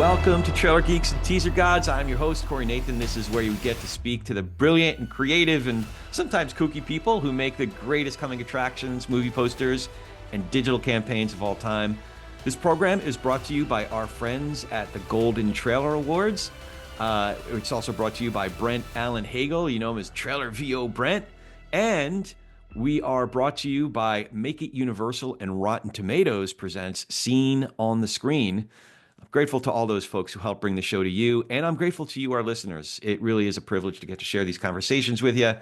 Welcome to Trailer Geeks and Teaser Gods. I'm your host, Corey Nathan. This is where you get to speak to the brilliant and creative and sometimes kooky people who make the greatest coming attractions, movie posters, and digital campaigns of all time. This program is brought to you by our friends at the Golden Trailer Awards. It's also brought to you by Brent Allen Hagel. You know him as Trailer VO Brent. And we are brought to you by Make It Universal and Rotten Tomatoes presents Seen on the Screen. I'm grateful to all those folks who help bring the show to you, and I'm grateful to you, our listeners. It really is a privilege to get to share these conversations with you.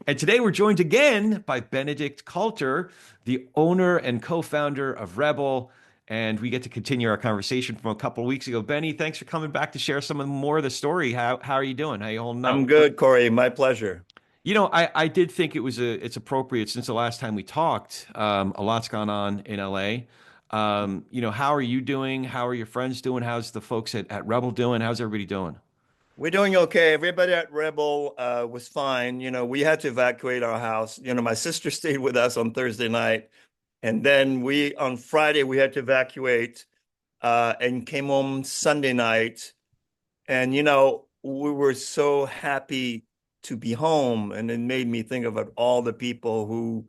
And today we're joined again by Benedict Coulter, the owner and co-founder of Rebel, and we get to continue our conversation from a couple of weeks ago. Benny, thanks for coming back to share some more of the story. How are you doing? How you holding up? I'm good, Corey. My pleasure. You know, I did think it's appropriate since the last time we talked. A lot's gone on in LA. How are you doing? How are your friends doing? How's the folks at Rebel doing? How's everybody doing? We're doing okay. Everybody at Rebel was fine. We had to evacuate our house. My sister stayed with us on Thursday night, and then on Friday we had to evacuate and came home Sunday night. And we were so happy to be home, and it made me think about all the people who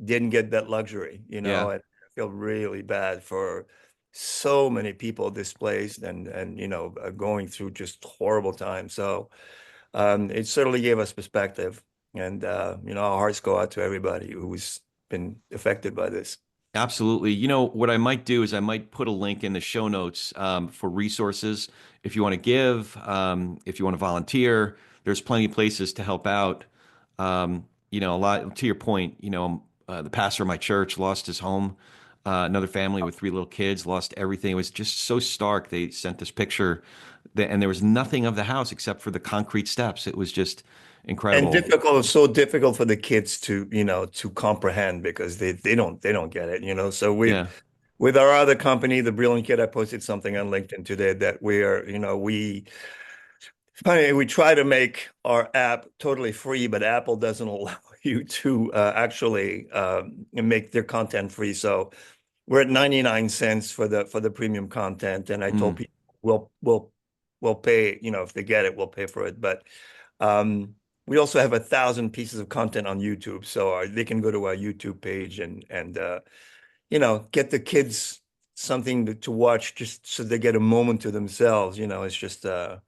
didn't get that luxury. Yeah. I feel really bad for so many people displaced and going through just horrible times. So it certainly gave us perspective, and our hearts go out to everybody who's been affected by this. Absolutely. You know, what I might do is I might put a link in the show notes for resources. If you want to give, if you want to volunteer, there's plenty of places to help out. A lot to your point, the pastor of my church lost his home. Another family with three little kids lost everything. It was just so stark. They sent this picture, and there was nothing of the house except for the concrete steps. It was just And incredible. difficult, so difficult for the kids to comprehend because they don't get it. So Yeah. with our other company, the Brilliant Kid, I posted something on LinkedIn today that we are, we try to make our app totally free, but Apple doesn't allow you to actually make their content free. So we're at 99 cents for the premium content, and I told Mm. people we'll pay, if they get it, we'll pay for it. But we also have 1,000 pieces of content on YouTube, so they can go to our YouTube page and get the kids something to watch just so they get a moment to themselves. It's just try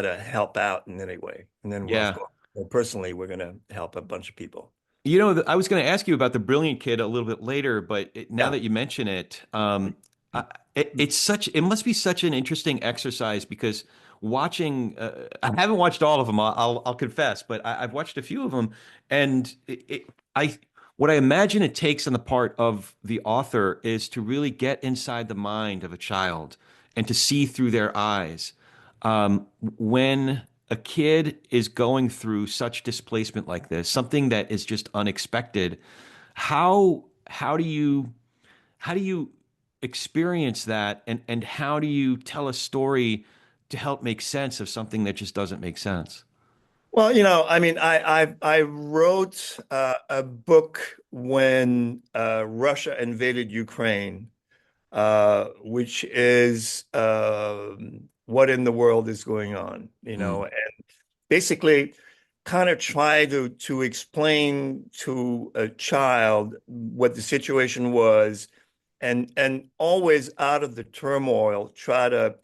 to help out in any way. And then we'll, of Yeah. course, personally, we're going to help a bunch of people. You know, I was going to ask you about the Brilliant Kid a little bit later, but now Yeah. that you mention it, it must be such an interesting exercise because watching, I haven't watched all of them. I'll confess, but I've watched a few of them, and what I imagine it takes on the part of the author is to really get inside the mind of a child and to see through their eyes. When a kid is going through such displacement like this, something that is just unexpected, how do you experience that, and how do you tell a story to help make sense of something that just doesn't make sense? Well, I mean, I wrote a book when Russia invaded Ukraine, which is what in the world is going on, Mm. and basically kind of try to explain to a child what the situation was, and always out of the turmoil, try to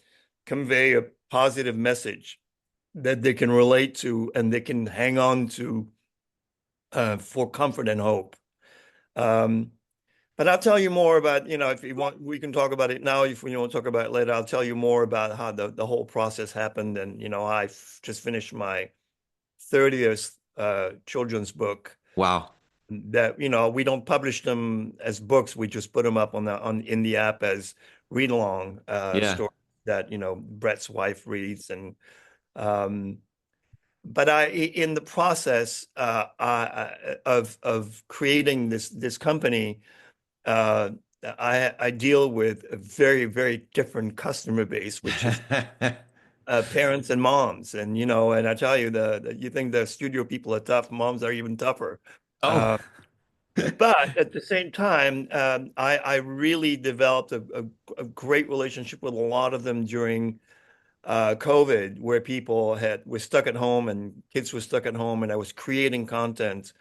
convey a positive message that they can relate to and they can hang on to for comfort and hope. Um, but I'll tell you more about, if you want, we can talk about it now. If you want to talk about it later, I'll tell you more about how the whole process happened. And, I just finished my 30th children's book Wow. that, we don't publish them as books. We just put them up in the app as read along Yeah. stories that, Brett's wife reads. And, but in the process of creating this company, uh, I deal with a very, very different customer base, which is parents and moms. And I tell you, you think the studio people are tough, moms are even tougher. Oh, Uh, But at the same time, I really developed a great relationship with a lot of them during COVID, where people were stuck at home and kids were stuck at home, and I was creating content.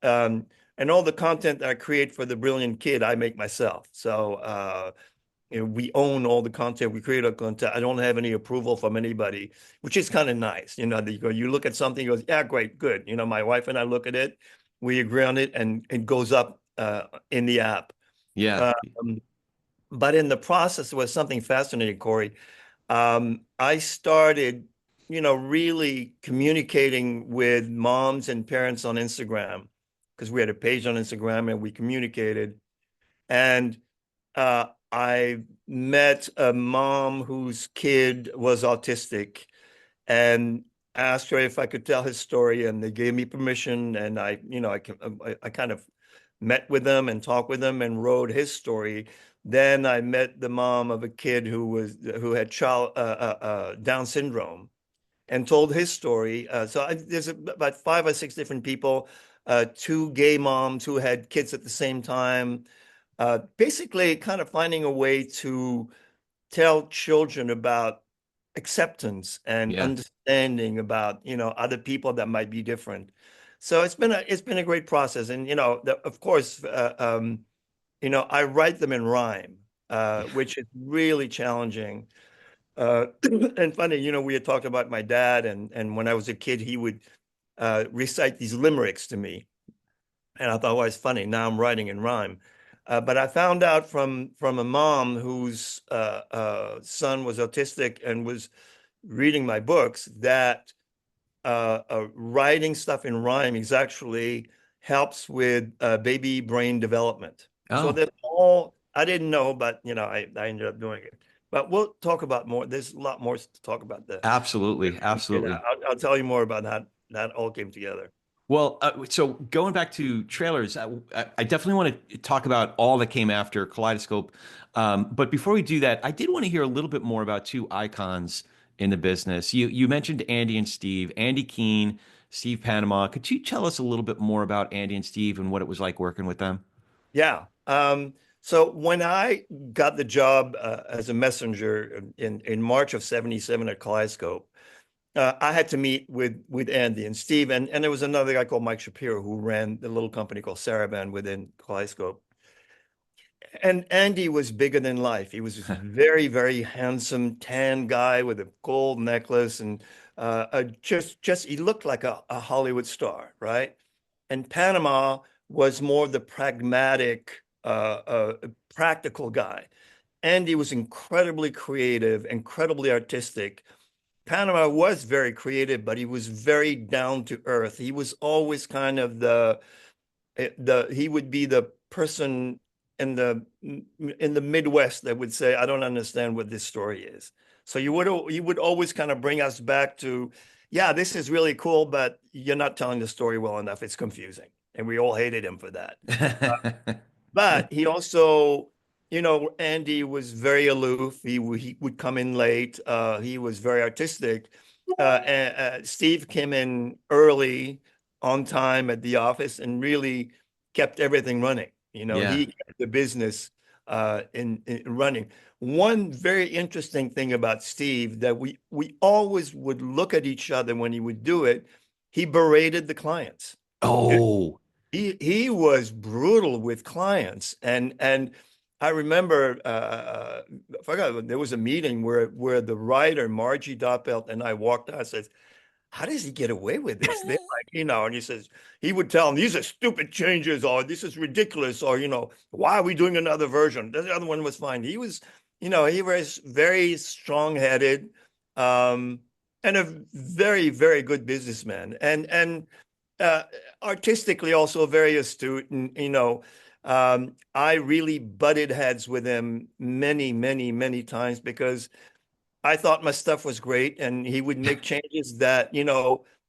Um, and all the content that I create for the Brilliant Kid, I make myself. So we own all the content. We create our content. I don't have any approval from anybody, which is kind of nice. You look at something, you go, yeah, great, good. My wife and I look at it, we agree on it, and it goes up in the app. Yeah. Um, but in the process, there was something fascinating, Corey. I started, really communicating with moms and parents on Instagram because we had a page on Instagram and we communicated. And I met a mom whose kid was autistic and asked her if I could tell his story, and they gave me permission. And I kind of met with them and talked with them and wrote his story. Then I met the mom of a kid who had Down syndrome and told his story. There's about 5 or 6 different people, 2 gay moms who had kids at the same time, basically kind of finding a way to tell children about acceptance and Yeah. understanding about, other people that might be different. So it's been a great process. And, of course, I write them in rhyme, which is really challenging. And funny, we had talked about my dad, and when I was a kid, he would recite these limericks to me. And I thought, well, it's funny. Now I'm writing in rhyme. But I found out from a mom whose son was autistic and was reading my books that writing stuff in rhyme is actually helps with baby brain development. So Oh, that's all I didn't know, but I ended up doing it. But we'll talk about more. There's a lot more to talk about the. absolutely. Absolutely. I'll tell you more about how that all came together. Well, so going back to trailers, I definitely want to talk about all that came after Kaleidoscope. But before we do that, I did want to hear a little bit more about 2 icons in the business. You mentioned Andy and Steve, Andy Keene, Steve Panama. Could you tell us a little bit more about Andy and Steve and what it was like working with them? Yeah. So when I got the job as a messenger in March of '77 at Kaleidoscope, I had to meet with Andy and Steve, and there was another guy called Mike Shapiro who ran the little company called Saravan within Kaleidoscope. And Andy was bigger than life. He was this very, very handsome, tan guy with a gold necklace, and just he looked like a Hollywood star, right? And Panama was more the pragmatic, practical guy. Andy was incredibly creative, incredibly artistic. Panama was very creative, but he was very down to earth. He was always kind of he would be the person in the Midwest that would say, "I don't understand what this story is." So you would always kind of bring us back to, yeah, this is really cool, but you're not telling the story well enough. It's confusing, and we all hated him for that. But he also, Andy was very aloof. He would come in late. He was very artistic. And Steve came in early, on time at the office, and really kept everything running. Yeah. He kept the business in running. One very interesting thing about Steve that we always would look at each other when he would do it. He berated the clients. Oh, He was brutal with clients, and I remember I forgot, there was a meeting where the writer Margie Doppelt and I walked out and says, "How does he get away with this?" They're like, and he says he would tell them, "These are stupid changes," or "This is ridiculous," or "Why are we doing another version?" The other one was fine. He was very strong-headed, um, and a very, very good businessman, and uh, artistically also very astute. And I really butted heads with him many, many, many times because I thought my stuff was great, and he would make changes that,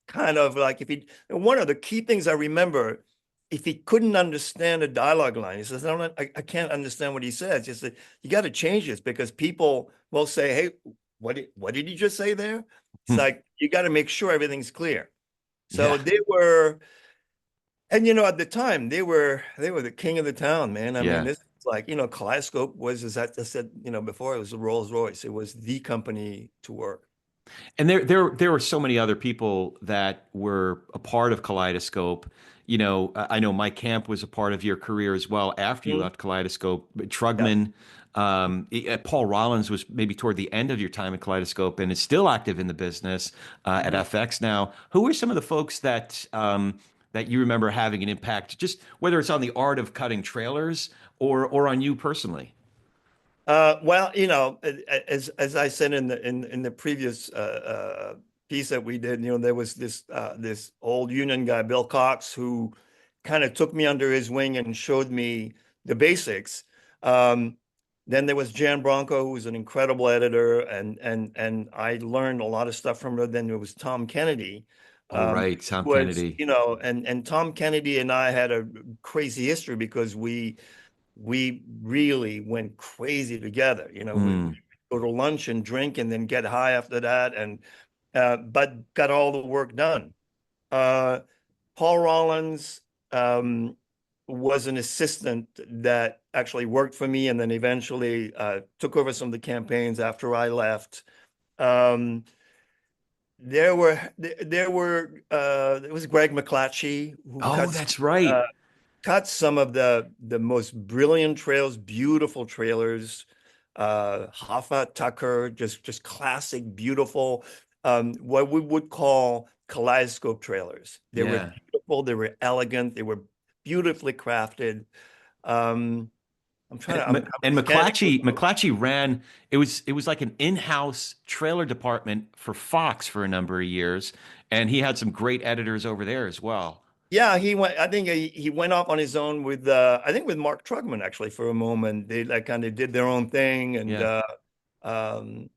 kind of like one of the key things I remember, if he couldn't understand a dialogue line, he says, I can't understand what he says. He said, you got to change this because people will say, hey, what did you just say there? It's like, you got to make sure everything's clear. So yeah. they were, And at the time they were the king of the town, man. I mean, Yeah. this is like, Kaleidoscope was, as I said, before, it was a Rolls Royce. It was the company to work. And there were so many other people that were a part of Kaleidoscope. I know Mike Camp was a part of your career as well after you Mhm. left Kaleidoscope. Yeah. Trugman, Paul Rollins was maybe toward the end of your time at Kaleidoscope and is still active in the business at Mhm. FX now. Who are some of the folks that you remember having an impact, just whether it's on the art of cutting trailers or on you personally? Well, as I said in the previous piece that we did, there was this old union guy, Bill Cox, who kind of took me under his wing and showed me the basics. Um, then there was Jan Bronco, who was an incredible editor, and I learned a lot of stuff from her. Then there was Tom Kennedy, Oh, um, right, Tom who was, Kennedy. and Tom Kennedy and I had a crazy history because we really went crazy together. We Mm. go to lunch and drink and then get high after that, and but got all the work done. Uh, Paul Rollins was an assistant that actually worked for me, and then eventually took over some of the campaigns after I left. Um, there was Greg McClatchy who Oh, cuts that's right. uh, cut some of the most brilliant trails, beautiful trailers. Hoffa, Tucker, just classic, beautiful, what we would call kaleidoscope trailers. They were Yeah. beautiful, they were elegant, they were beautifully crafted. Um, I'm trying to, I'm And scanning. McClatchy ran it was like an in-house trailer department for Fox for a number of years, and he had some great editors over there as well. Yeah, he went. I think he went off on his own with I think with Mark Trugman actually for a moment. They like kind of did their own thing, Yeah. um,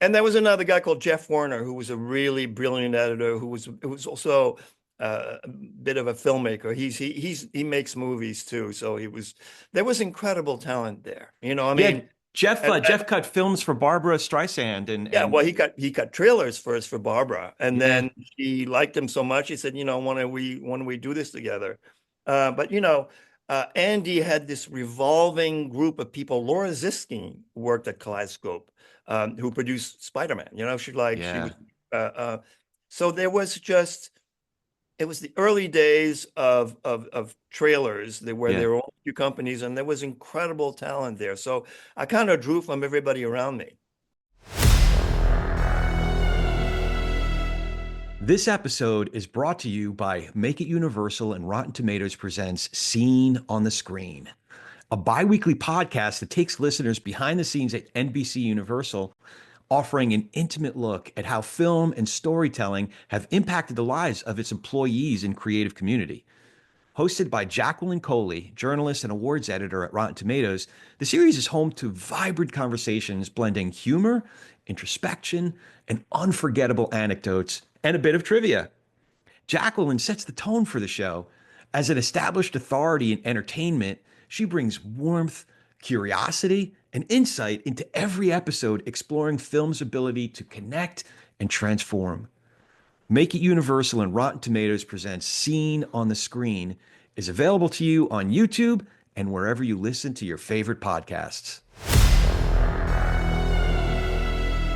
and there was another guy called Jeff Warner who was a really brilliant editor who was also a bit of a filmmaker. He makes movies too, so there was incredible talent there. I Yeah, mean, Jeff and, Jeff cut films for Barbara Streisand yeah, and well, he cut trailers first for Barbara, and yeah. then she liked him so much, he said, "When we do this together?" But Andy had this revolving group of people. Laura Ziskin worked at Kaleidoscope, who produced Spider-Man. She Yeah. was. So it was the early days of trailers. Yeah. There were a few companies, and there was incredible talent there. So I kind of drew from everybody around me. This episode is brought to you by Make It Universal and Rotten Tomatoes presents Scene on the Screen, a bi-weekly podcast that takes listeners behind the scenes at NBC Universal, offering an intimate look at how film and storytelling have impacted the lives of its employees and creative community. Hosted by Jacqueline Coley, journalist and awards editor at Rotten Tomatoes, the series is home to vibrant conversations blending humor, introspection, and unforgettable anecdotes, and a bit of trivia. Jacqueline sets the tone for the show. As an established authority in entertainment, she brings warmth, curiosity, and insight into every episode, exploring film's ability to connect and transform. Make It Universal and Rotten Tomatoes presents Scene on the Screen is available to you on YouTube and wherever you listen to your favorite podcasts.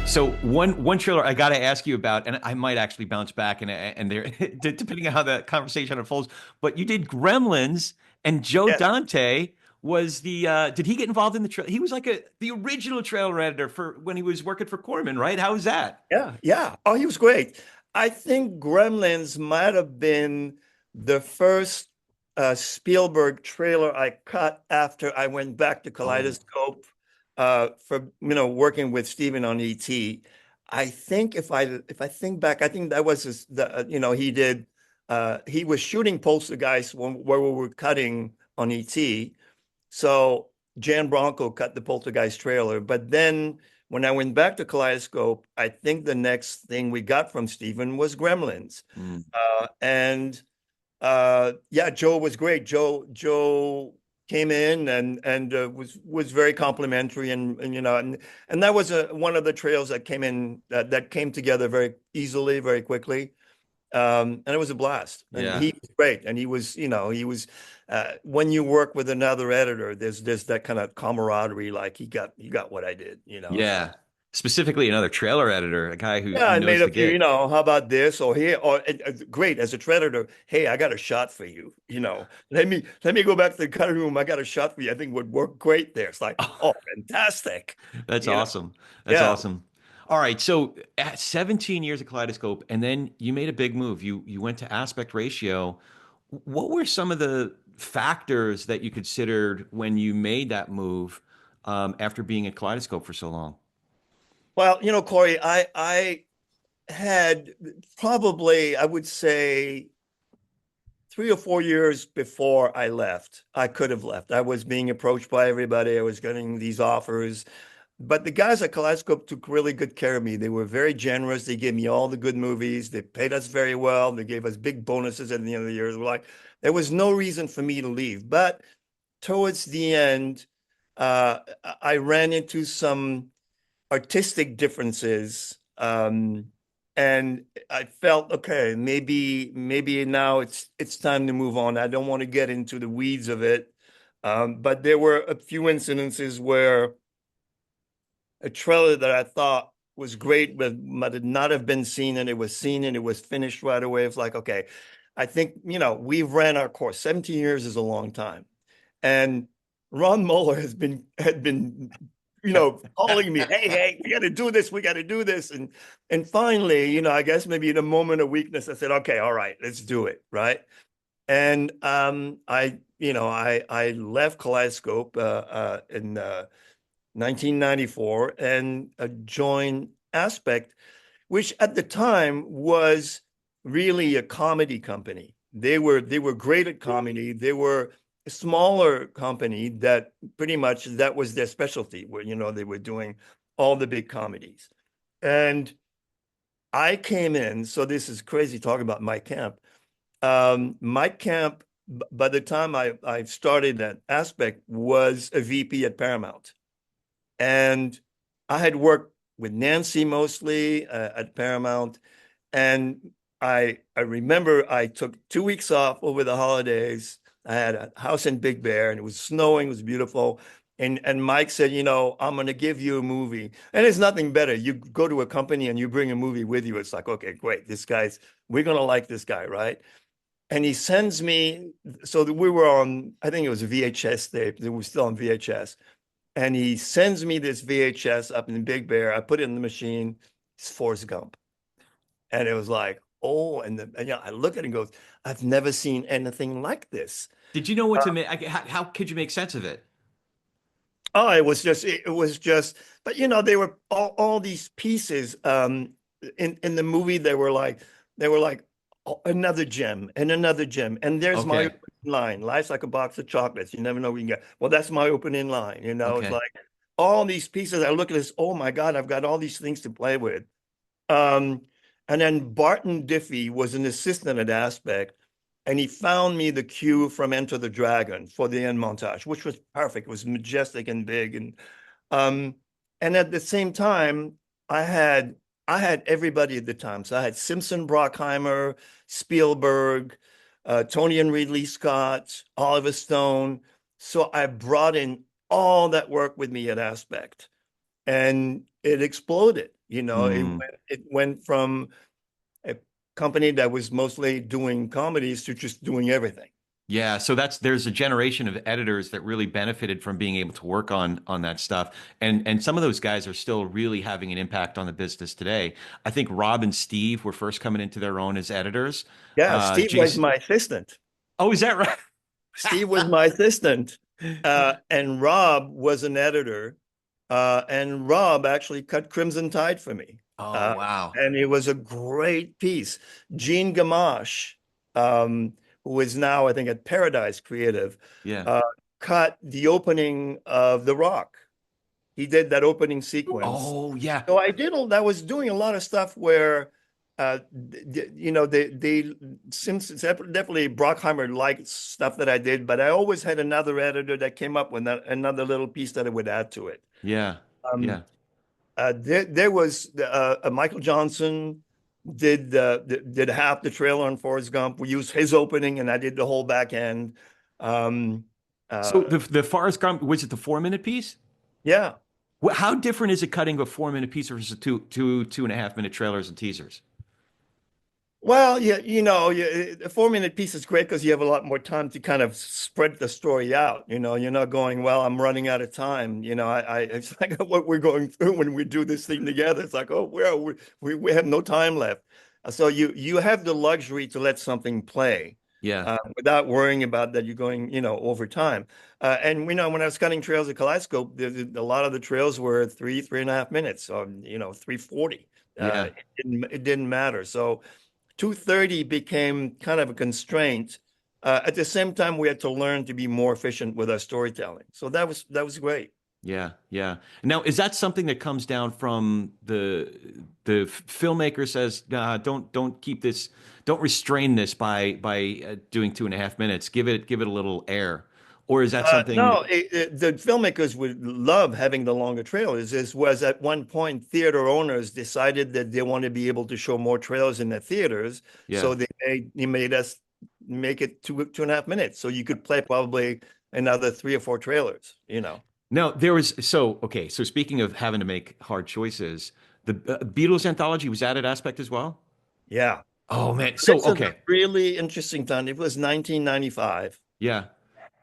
So one trailer I got to ask you about, and I might actually bounce back and there depending on how the conversation unfolds. But you did Gremlins, and Joe Yes. Dante was the. Did he get involved in the trail? He was like the original trailer editor for when he was working for Corman, right? How was that? Yeah, yeah. Oh, he was great. I think Gremlins might have been the first Spielberg trailer I cut after I went back to Oh, Kaleidoscope for working with Steven on ET. I think if I think back, I think that was he was shooting Poltergeist where we were cutting on ET. So Jan Bronco cut the Poltergeist trailer, but then when I went back to Kaleidoscope, I think the next thing we got from Steven was Gremlins. mm, And yeah, Joe was great. Joe came in and was very complimentary and that was one of the trails that came in that came together very easily, very quickly. And it was a blast. And Yeah. he was great. And he was, when you work with another editor, there's that kind of camaraderie, like he got what I did. So Yeah. Specifically another trailer editor, a guy who yeah, who I made knows a the few, gig. how about this or here or great as a editor. Hey, I got a shot for you. Let me go back to the cutting room. I got a shot for you. I think would work great there. It's like, oh, fantastic. That's You know, awesome. That's yeah. awesome. All right, so at 17 years at Kaleidoscope, and then you made a big move. You went to aspect ratio. What were some of the factors that you considered when you made that move after being at Kaleidoscope for so long? Well, Corey, I had probably, I would say, 3 or 4 years before I left. I could have left. I was being approached by everybody. I was getting these offers. But the guys at Kaleidoscope took really good care of me. They were very generous. They gave me all the good movies. They paid us very well. They gave us big bonuses at the end of the year. There was no reason for me to leave. But towards the end, uh, I ran into some artistic differences. And I felt, okay, maybe now it's time to move on. I don't want to get into the weeds of it. But there were a few incidences where a trailer that I thought was great, but might not have been seen, and it was seen and it was finished right away. It's like, okay, I think, we've ran our course. 17 years is a long time. And Ron Mueller had been, calling me, hey, we got to do this, we got to do this. And finally, I guess maybe in a moment of weakness, I said, okay, all right, let's do it, right? And I left Kaleidoscope in 1994 and joined Aspect, which at the time was really a comedy company. They were great at comedy. They were a smaller company that pretty much that was their specialty, where they were doing all the big comedies. And I came in, so this is crazy talking about Mike Camp. Mike Camp, by the time I started that Aspect, was a VP at Paramount. And I had worked with Nancy mostly at Paramount. And I remember I took 2 weeks off over the holidays. I had a house in Big Bear and it was snowing, it was beautiful. And Mike said, I'm going to give you a movie. And it's nothing better. You go to a company and you bring a movie with you. It's like, okay, great. We're going to like this guy, right? And he sends me, so we were on, I think it was a VHS tape. They were still on VHS. And he sends me this VHS up in Big Bear. I put it in the machine. It's Forrest Gump. And it was like, oh, and I look at it and goes, I've never seen anything like this. Did you know what Uh, to make? How could you make sense of it? oh, it was just, but they were all these pieces in the movie. They were like another gem and another gem. And there's my Okay. opening line. Life's like a box of chocolates. You never know what you can get. Well, that's my opening line. It's Okay. like all these pieces. I look at this, oh my God, I've got all these things to play with. Um, and then Barton Diffie was an assistant at Aspect, and he found me the cue from Enter the Dragon for the end montage, which was perfect. It was majestic and big, um, and at the same time, I had I had everybody at the time. So I had Simpson, Brockheimer, Spielberg, Tony and Ridley Scott, Oliver Stone. So I brought in all that work with me at Aspect, and it exploded. Hmm. It went from a company that was mostly doing comedies to just doing everything. Yeah, so there's a generation of editors that really benefited from being able to work on that stuff. And some of those guys are still really having an impact on the business today. I think Rob and Steve were first coming into their own as editors. Yeah, Steve was Jason, my assistant. oh, is that right? Steve was my assistant, and Rob was an editor. And Rob actually cut Crimson Tide for me, Oh, uh, wow. and it was a great piece. Gene Gamache, um, who is now I think at Paradise Creative, Yeah. uh, cut the opening of The Rock. He did that opening sequence. Oh, yeah. So I was doing a lot of stuff where, they since definitely Brockheimer liked stuff that I did, but I always had another editor that came up with another little piece that I would add to it. Yeah. Um, Yeah. there was Michael Johnson. did half the trailer on Forrest Gump. We used his opening, and I did the whole back end. Um, So uh, the Forrest Gump, was it the 4 minute piece? yeah. How different is it cutting a 4 minute piece versus two and a half minute trailers and teasers? Well, yeah, a 4 minute piece is great because you have a lot more time to kind of spread the story out. You're not going, well, I'm running out of time. It's like what we're going through when we do this thing together. It's like, oh, we have no time left. So you have the luxury to let something play Yeah, without worrying about that you're going, over time. And when I was cutting trails at Kaleidoscope, a lot of the trails were 3.5 minutes, or 3:40. yeah. It didn't matter. So 2:30 became kind of a constraint. At the same time, we had to learn to be more efficient with our storytelling. So that was great. Yeah, yeah. Now, is that something that comes down from the filmmaker says, nah, don't keep this, don't restrain this by doing 2.5 minutes. Give it a little air, or is that something? No, the filmmakers would love having the longer trailers. This was at one point theater owners decided that they want to be able to show more trailers in their theaters, Yeah. so they made us make it 2.5 minutes, so you could play probably another 3 or 4 trailers. No, there was so okay. So speaking of having to make hard choices, the Beatles anthology was added aspect as well. Yeah. Oh man. So This is a okay. really interesting time. It was 1995. Yeah.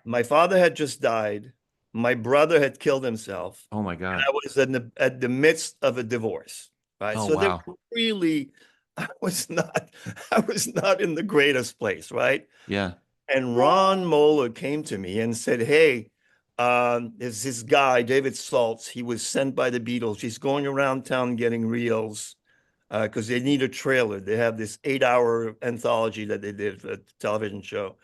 My father had just died. My brother had killed himself. Oh my And God. I was at the midst of a divorce, right? Oh So there wow. were really, I was not, I was not in the greatest place, right? Yeah. And Ron Moeller came to me and said, "Hey, there's this guy, David Saltz. He was sent by the Beatles. He's going around town getting reels because they need a trailer. They have this 8-hour anthology that they did for a television show,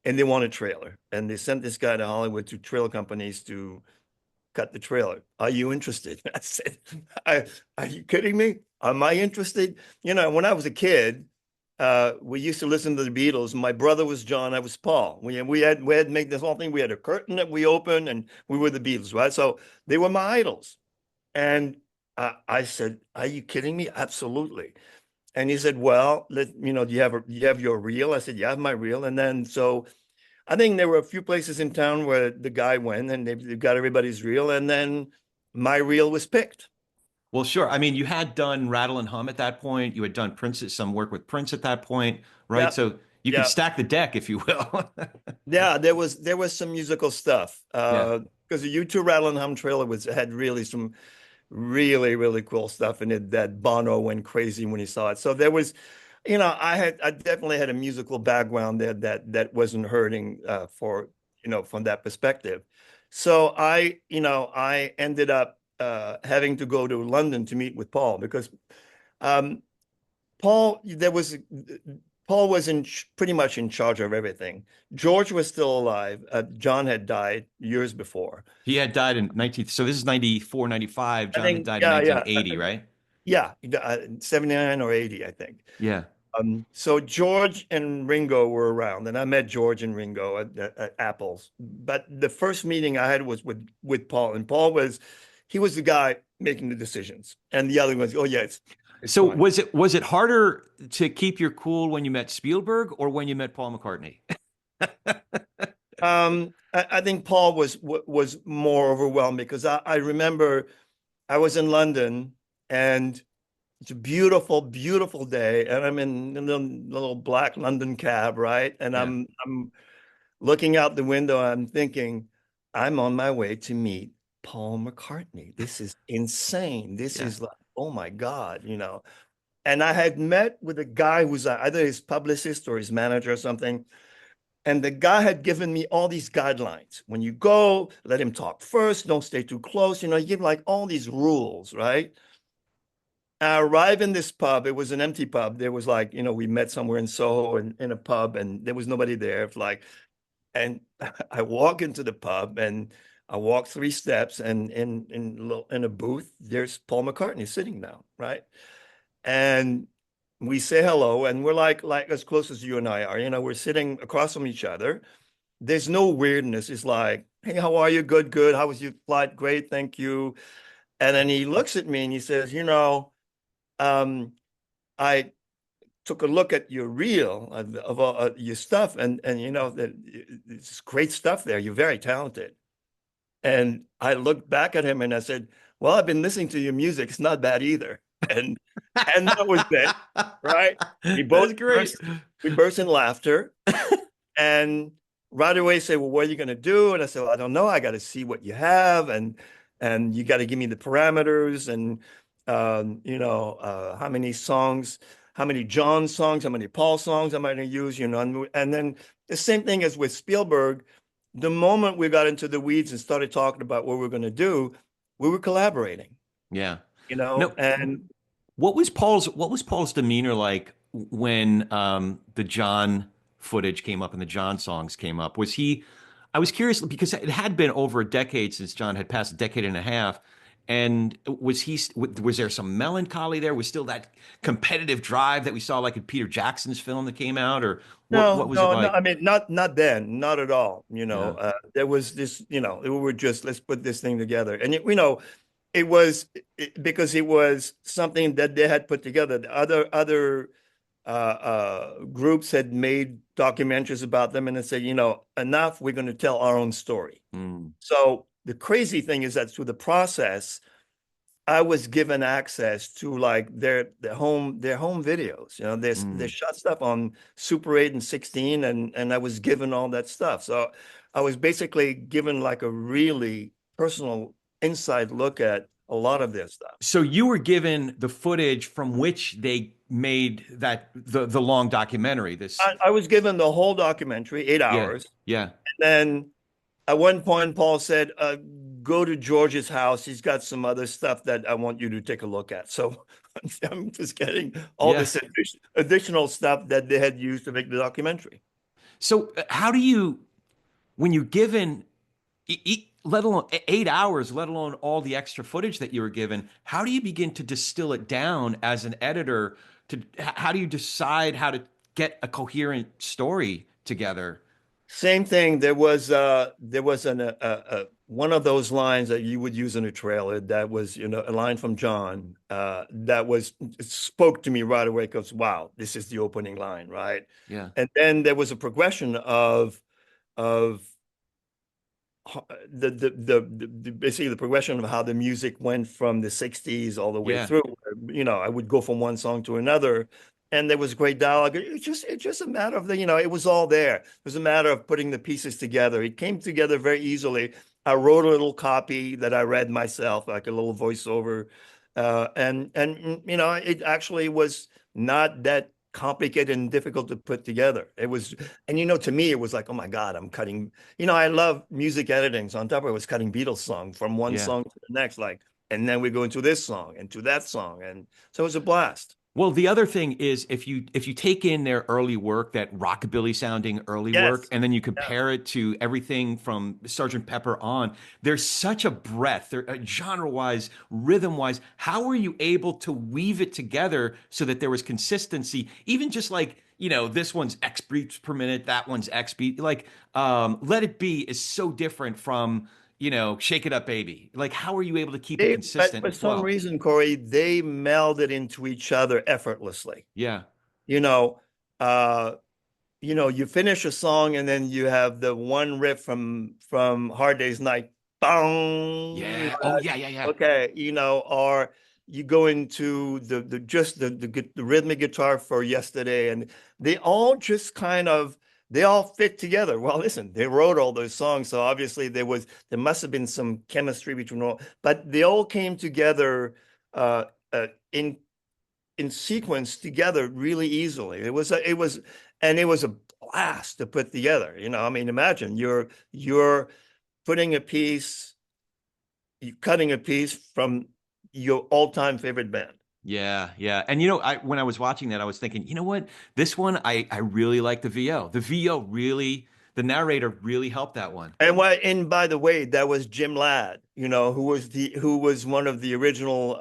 and they want a trailer. And they sent this guy to Hollywood to trailer companies to cut the trailer. Are you interested?" I said, Are you kidding me? Am I interested? When I was a kid, we used to listen to the Beatles. My brother was John, I was Paul. We had made this whole thing. We had a curtain that we opened, and we were the Beatles, right? So they were my idols. And I said, "Are you kidding me?" Absolutely. And he said, "Well, do you have your reel?" I said, "Yeah, I have my reel." And then I think there were a few places in town where the guy went and they got everybody's reel, and then my reel was picked. Well, sure. I mean, you had done Rattle and Hum at that point. You had done Prince, some work with Prince at that point, right? Yeah, So you could yeah, stack the deck, if you will. yeah. There was some musical stuff Yeah. because the U2 Rattle and Hum trailer had really some really really cool stuff in it that Bono went crazy when he saw it. So there was, I definitely had a musical background there that wasn't hurting for from that perspective. So I ended up having to go to London to meet with Paul because um, Paul there was Paul was pretty much in charge of everything. George was still alive. John had died years before. He had died in 19, so this is 94, 95. I John had think, died in yeah, yeah, 1980, right? yeah, 79 or 80, I think. Yeah. So George and Ringo were around, and I met George and Ringo at Apple's. But the first meeting I had was with Paul, and he was the guy making the decisions, and the other ones, oh yeah, it's So fine. was it harder to keep your cool when you met Spielberg or when you met Paul McCartney? I think Paul was more overwhelmed because I remember I was in London, and it's a beautiful, beautiful day, and I'm in a little black London cab, right? And Yeah. I'm looking out the window, I'm thinking, I'm on my way to meet Paul McCartney. This is insane. This Yeah. is like, oh my God. And I had met with a guy who's either his publicist or his manager or something. And the guy had given me all these guidelines. When you go, let him talk first. Don't stay too close. You give like all these rules, right? I arrived in this pub. It was an empty pub. There was like, we met somewhere in Soho in a pub, and there was nobody there. It's like, and I walk into the pub, and I walk 3 steps, and in a booth, there's Paul McCartney sitting down, right? And we say hello, and we're like as close as you and I are. We're sitting across from each other. There's no weirdness. It's like, "Hey, how are you? Good, good. How was your flight? Great, thank you." And then he looks at me and he says, um, I took a look at your reel of all your stuff, and you know that it's great stuff there. You're very talented. And I looked back at him and I said, "Well, I've been listening to your music. It's not bad either." And that was it, right? We That's both great. burst in laughter, and right away say, "Well, what are you going to do?" And I said, well, "I don't know. I got to see what you have, and you got to give me the parameters, and you know, how many songs, how many John songs, how many Paul songs am I going to use, you know?" And then the same thing as with Spielberg. The moment we got into the weeds and started talking about what we're going to do, we were collaborating, Yeah. you know, No, and what was Paul's demeanor like when the John footage came up and the John songs came up? Was he I was curious because it had been over a decade since John had passed, a decade and a half. And was there some melancholy there? Was still that competitive drive that we saw like in Peter Jackson's film that came out, or what no, was it no, no. like? I mean, not then, not at all. You know, Yeah. there was this. You know, we were just let's put this thing together, and you know, it was because it was something that they had put together. The other groups had made documentaries about them, and they said, you know, enough. We're going to tell our own story. Mm, So the crazy thing is that through the process, I was given access to like their home videos. You know, they mm. shot stuff on Super 8 and 16, and I was given all that stuff. So I was basically given like a really personal inside look at a lot of their stuff. So you were given the footage from which they made the long documentary. This, I was given the whole documentary, eight yeah, hours. yeah, And then at one point, Paul said, "Go to George's house. He's got some other stuff that I want you to take a look at." So I'm just getting all yeah. this additional stuff that they had used to make the documentary. So how do you, when you're given, let alone 8 hours, let alone all the extra footage that you were given, how do you begin to distill it down as an editor? How do you decide how to get a coherent story together? Same thing. There was one of those lines that you would use in a trailer that was, you know, a line from John that was it spoke to me right away because wow, this is the opening line, right? Yeah, And then there was a progression of basically the progression of how the music went from the 60s all the way yeah, through. You know, I would go from one song to another, and there was great dialogue. It's just a matter of you know, it was all there. It was a matter of putting the pieces together. It came together very easily. I wrote a little copy that I read myself, like a little voiceover, and you know, it actually was not that complicated and difficult to put together. It was, and you know, to me, it was like, oh my God, I'm cutting. You know, I love music editing. So on top of it, I was cutting Beatles song from one yeah. song to the next, like, and then we go into this song and to that song. And so it was a blast. Well, the other thing is if you take in their early work, that rockabilly sounding early work, Yes. and then you Yeah. compare it to everything from Sergeant Pepper on, there's such a breadth, genre-wise, rhythm-wise. How were you able to weave it together so that there was consistency? Even just like, this one's X beats per minute, that one's X beat. Like, Let It Be is so different from, Shake It Up, Baby. Like, how are you able to keep it But consistent for and some flow? reason, Corey, they melded into each other effortlessly. Yeah. You know, uh, you know, you finish a song and then you have the one riff from Hard Day's Night, bong, you Yeah. know, Oh, yeah, yeah, yeah. okay, you know, or you go into the rhythmic guitar for Yesterday, and they all just kind of they all fit together. Well, listen, they wrote all those songs, so obviously there must have been some chemistry between all, but they all came together uh, uh, in sequence together really easily. It was a blast to put together. You know, I mean, imagine you're putting a piece, you cutting a piece from your all-time favorite band. Yeah, yeah. And when I was watching that, I was thinking, you know what? This one, I really like the VO. The VO really, the narrator really helped that one. And by the way, that was Jim Ladd, you know, who was one of the original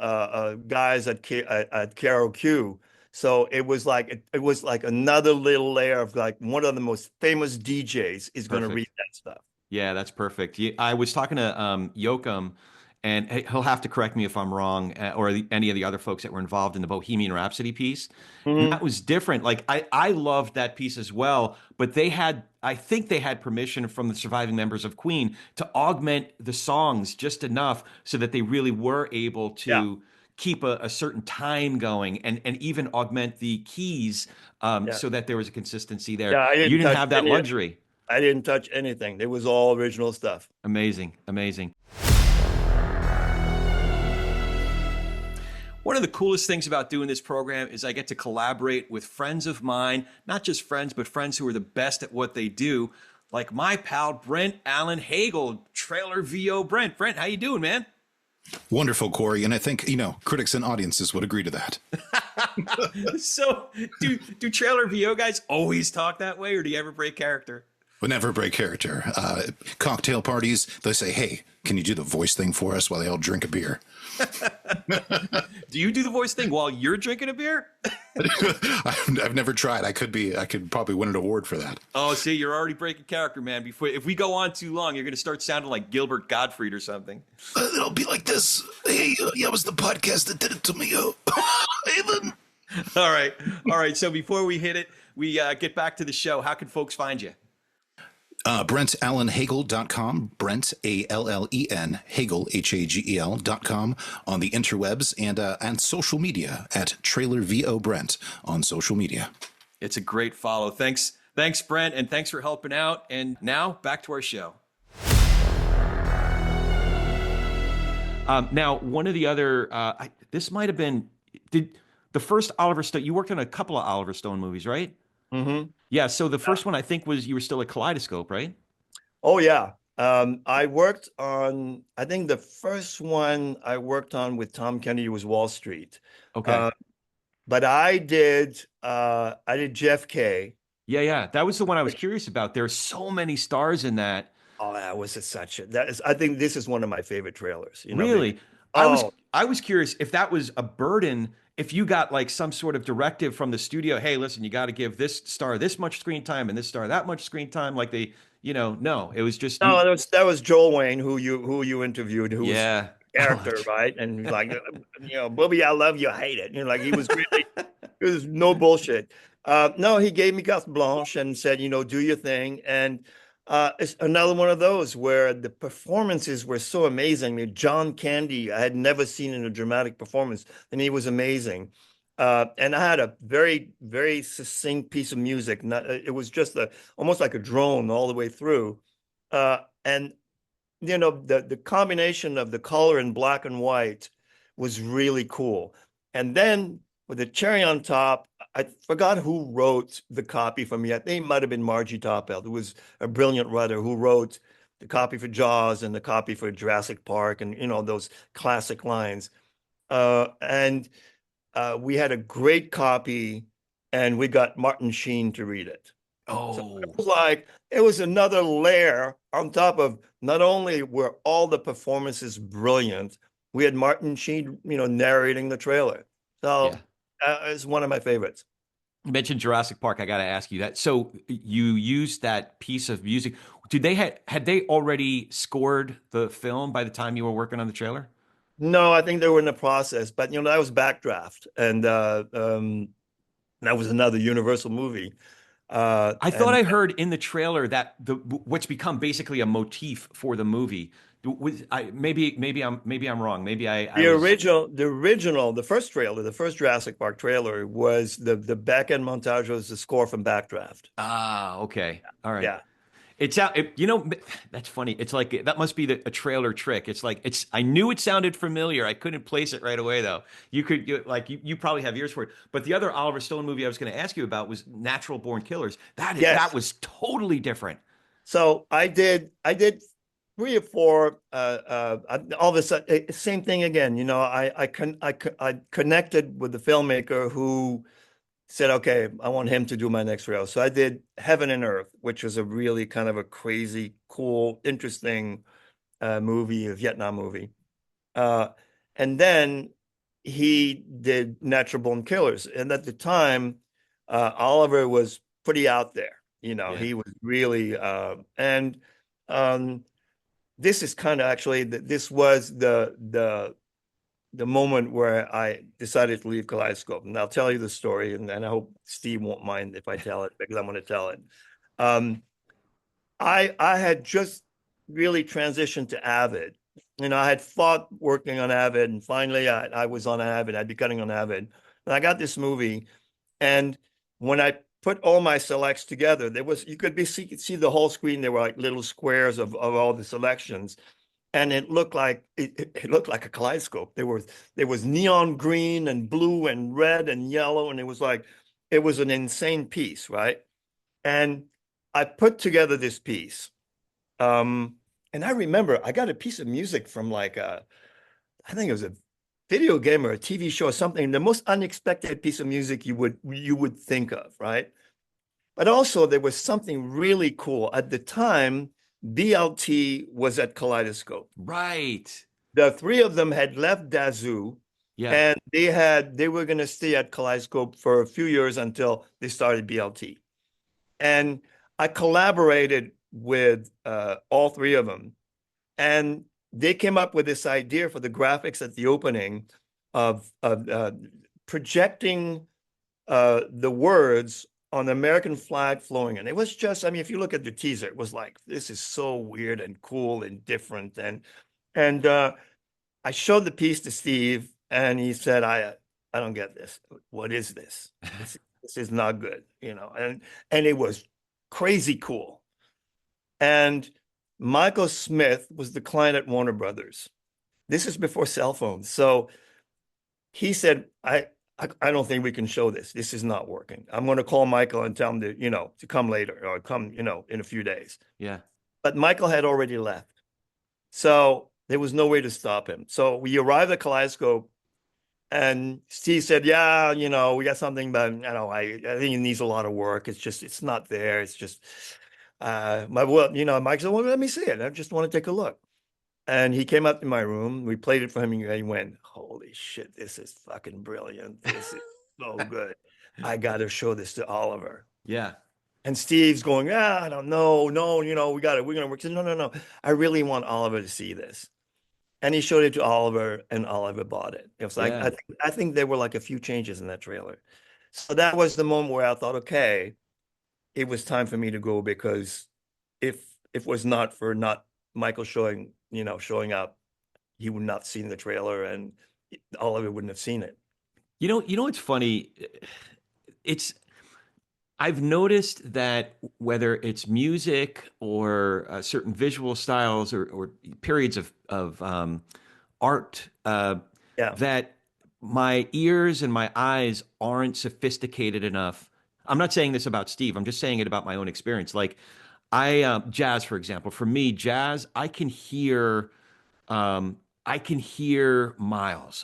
guys at KROQ. So it was like another little layer of like one of the most famous DJs is going to read Perfect. that stuff. Yeah, that's perfect. I was talking to Yoakum, and he'll have to correct me if I'm wrong, any of the other folks that were involved in the Bohemian Rhapsody piece. And Mhm. that was different. Like I loved that piece as well, but I think they had permission from the surviving members of Queen to augment the songs just enough so that they really were able Yeah, to keep a certain time going and even augment the keys yeah, so that there was a consistency there. yeah. I You didn't didn't touch have that any. luxury. I didn't touch anything. It was all original stuff. Amazing, amazing. One of the coolest things about doing this program is I get to collaborate with friends of mine, not just friends, but friends who are the best at what they do, like my pal Brent Allen Hagel, Trailer VO Brent. Brent, how you doing, man? Wonderful, Corey. And I think, critics and audiences would agree to that. So, do Trailer VO guys always talk that way, or do you ever break character? Would never break character. Cocktail parties, they say, hey, can you do the voice thing for us while they all drink a beer? Do you do the voice thing while you're drinking a beer? I've never tried. I could probably win an award for that. Oh, see, you're already breaking character, man. If we go on too long, you're going to start sounding like Gilbert Gottfried or something. It'll be like this. Hey, yeah, it was the podcast that did it to me. Haven. All right. So before we hit it, we get back to the show. How can folks find you? BrentAllenHagel.com, Brent, Allen, Hagel, Hagel.com on the interwebs and social media at Trailer VO Brent on social media. It's a great follow. Thanks, Brent, and thanks for helping out. And now back to our show. Now, one of the other, this might have been, did the first Oliver Stone, you worked on a couple of Oliver Stone movies, right? Mm-hmm. Yeah, so the first one I think was you were still at Kaleidoscope, right? Oh yeah. I worked on, I think the first one I worked on with Tom Kennedy was Wall Street. Okay. But I did Jeff K. Yeah. That was the one I was curious about. There's so many stars in that. Oh, I think this is one of my favorite trailers, Really? oh, I was curious if that was a burden, if you got like some sort of directive from the studio, hey, listen, you got to give this star this much screen time and this star that much screen time. Like no, it was just no, that was Joel Wayne who you interviewed, who was yeah. character, right? And he's like, Bobby, I love you, I hate it. Like he was really, it was no bullshit. No, he gave me carte blanche and said, do your thing. And it's another one of those where the performances were so amazing. I mean, John Candy, I had never seen in a dramatic performance, and he was amazing. And I had a very, very succinct piece of music. It was just almost like a drone all the way through. And the combination of the color in black and white was really cool. And then with the cherry on top, I forgot who wrote the copy for me. I think it might have been Margie Topel, who was a brilliant writer who wrote the copy for Jaws and the copy for Jurassic Park and, those classic lines. And we had a great copy and we got Martin Sheen to read it. So it was another layer on top of not only were all the performances brilliant, we had Martin Sheen, narrating the trailer. So Yeah. It's one of my favorites. You mentioned Jurassic Park. I got to ask you that. So you used that piece of music. Had they already scored the film by the time you were working on the trailer? No, I think they were in the process, but that was Backdraft, and that was another Universal movie. I thought I heard in the trailer that what's become basically a motif for the movie. Maybe I'm wrong. Maybe the first trailer, the first Jurassic Park trailer was the back end montage was the score from Backdraft. Ah, okay, all right. Yeah. That's funny. It's like that must be a trailer trick. I knew it sounded familiar. I couldn't place it right away though. You probably have ears for it. But the other Oliver Stone movie I was going to ask you about was Natural Born Killers. That was totally different. So I did 3 or 4. All of a sudden, same thing again. I connected with the filmmaker who said, okay, I want him to do my next reel. So I did Heaven and Earth, which was a really kind of a crazy, cool, interesting movie, a Vietnam movie. And then he did Natural Born Killers. And at the time, Oliver was pretty out there. Yeah. He was really, and this is kind of actually this was the moment where I decided to leave Kaleidoscope. And I'll tell you the story, and I hope Steve won't mind if I tell it because I'm going to tell it. Um, I had just really transitioned to Avid. You know, I had fought working on Avid, and finally I was on Avid. I'd be cutting on Avid. And I got this movie, and when I put all my selects together, there was you could see the whole screen. There were like little squares of all the selections, and it looked like it looked like a kaleidoscope. There was neon green and blue and red and yellow, and it was an insane piece, right? And I put together this piece. And I remember I got a piece of music from I think it was a video game or a TV show or something, the most unexpected piece of music you would think of, right? But also there was something really cool. At the time, BLT was at Kaleidoscope. Right. The three of them had left Dazoo, Yeah. and they were going to stay at Kaleidoscope for a few years until they started BLT. And I collaborated with all three of them, and they came up with this idea for the graphics at the opening of projecting the words on the American flag flowing. And it was just, I mean, if you look at the teaser, it was like, this is so weird and cool and different. And I showed the piece to Steve, and he said, I don't get this. What is this? This is not good, you know. And it was crazy cool. And Michael Smith was the client at Warner Brothers. This is before cell phones. So he said, I don't think we can show this. This is not working. I'm going to call Michael and tell him to come later or come, in a few days. Yeah. But Michael had already left. So there was no way to stop him. So we arrived at Kaleidoscope, and Steve said, yeah, we got something, but I think it needs a lot of work. It's not there. It's just, Mike said, well, let me see it. I just want to take a look. And he came up to my room. We played it for him, and he went, holy shit, this is fucking brilliant. This is so good. I got to show this to Oliver. Yeah. And Steve's going, I don't know. No, we got it. We're going to work. Said, no. I really want Oliver to see this. And he showed it to Oliver, and Oliver bought it. It was like, Yeah. I think there were like a few changes in that trailer. So that was the moment where I thought, okay, it was time for me to go, because if it was not for not Michael showing up, he would not have seen the trailer, and Oliver wouldn't have seen it. You know what's funny? I've noticed that whether it's music or certain visual styles or periods of art, Yeah. that my ears and my eyes aren't sophisticated enough. I'm not saying this about Steve. I'm just saying it about my own experience. Like jazz, for example. For me, jazz, I can hear Miles.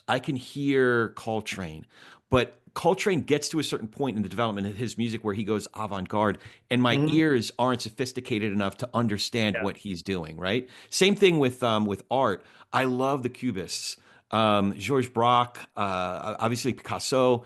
I can hear Coltrane, but Coltrane gets to a certain point in the development of his music where he goes avant-garde, and my Mhm. ears aren't sophisticated enough to understand Yeah. what he's doing. Right. Same thing with art. I love the Cubists, Georges Braque, obviously Picasso.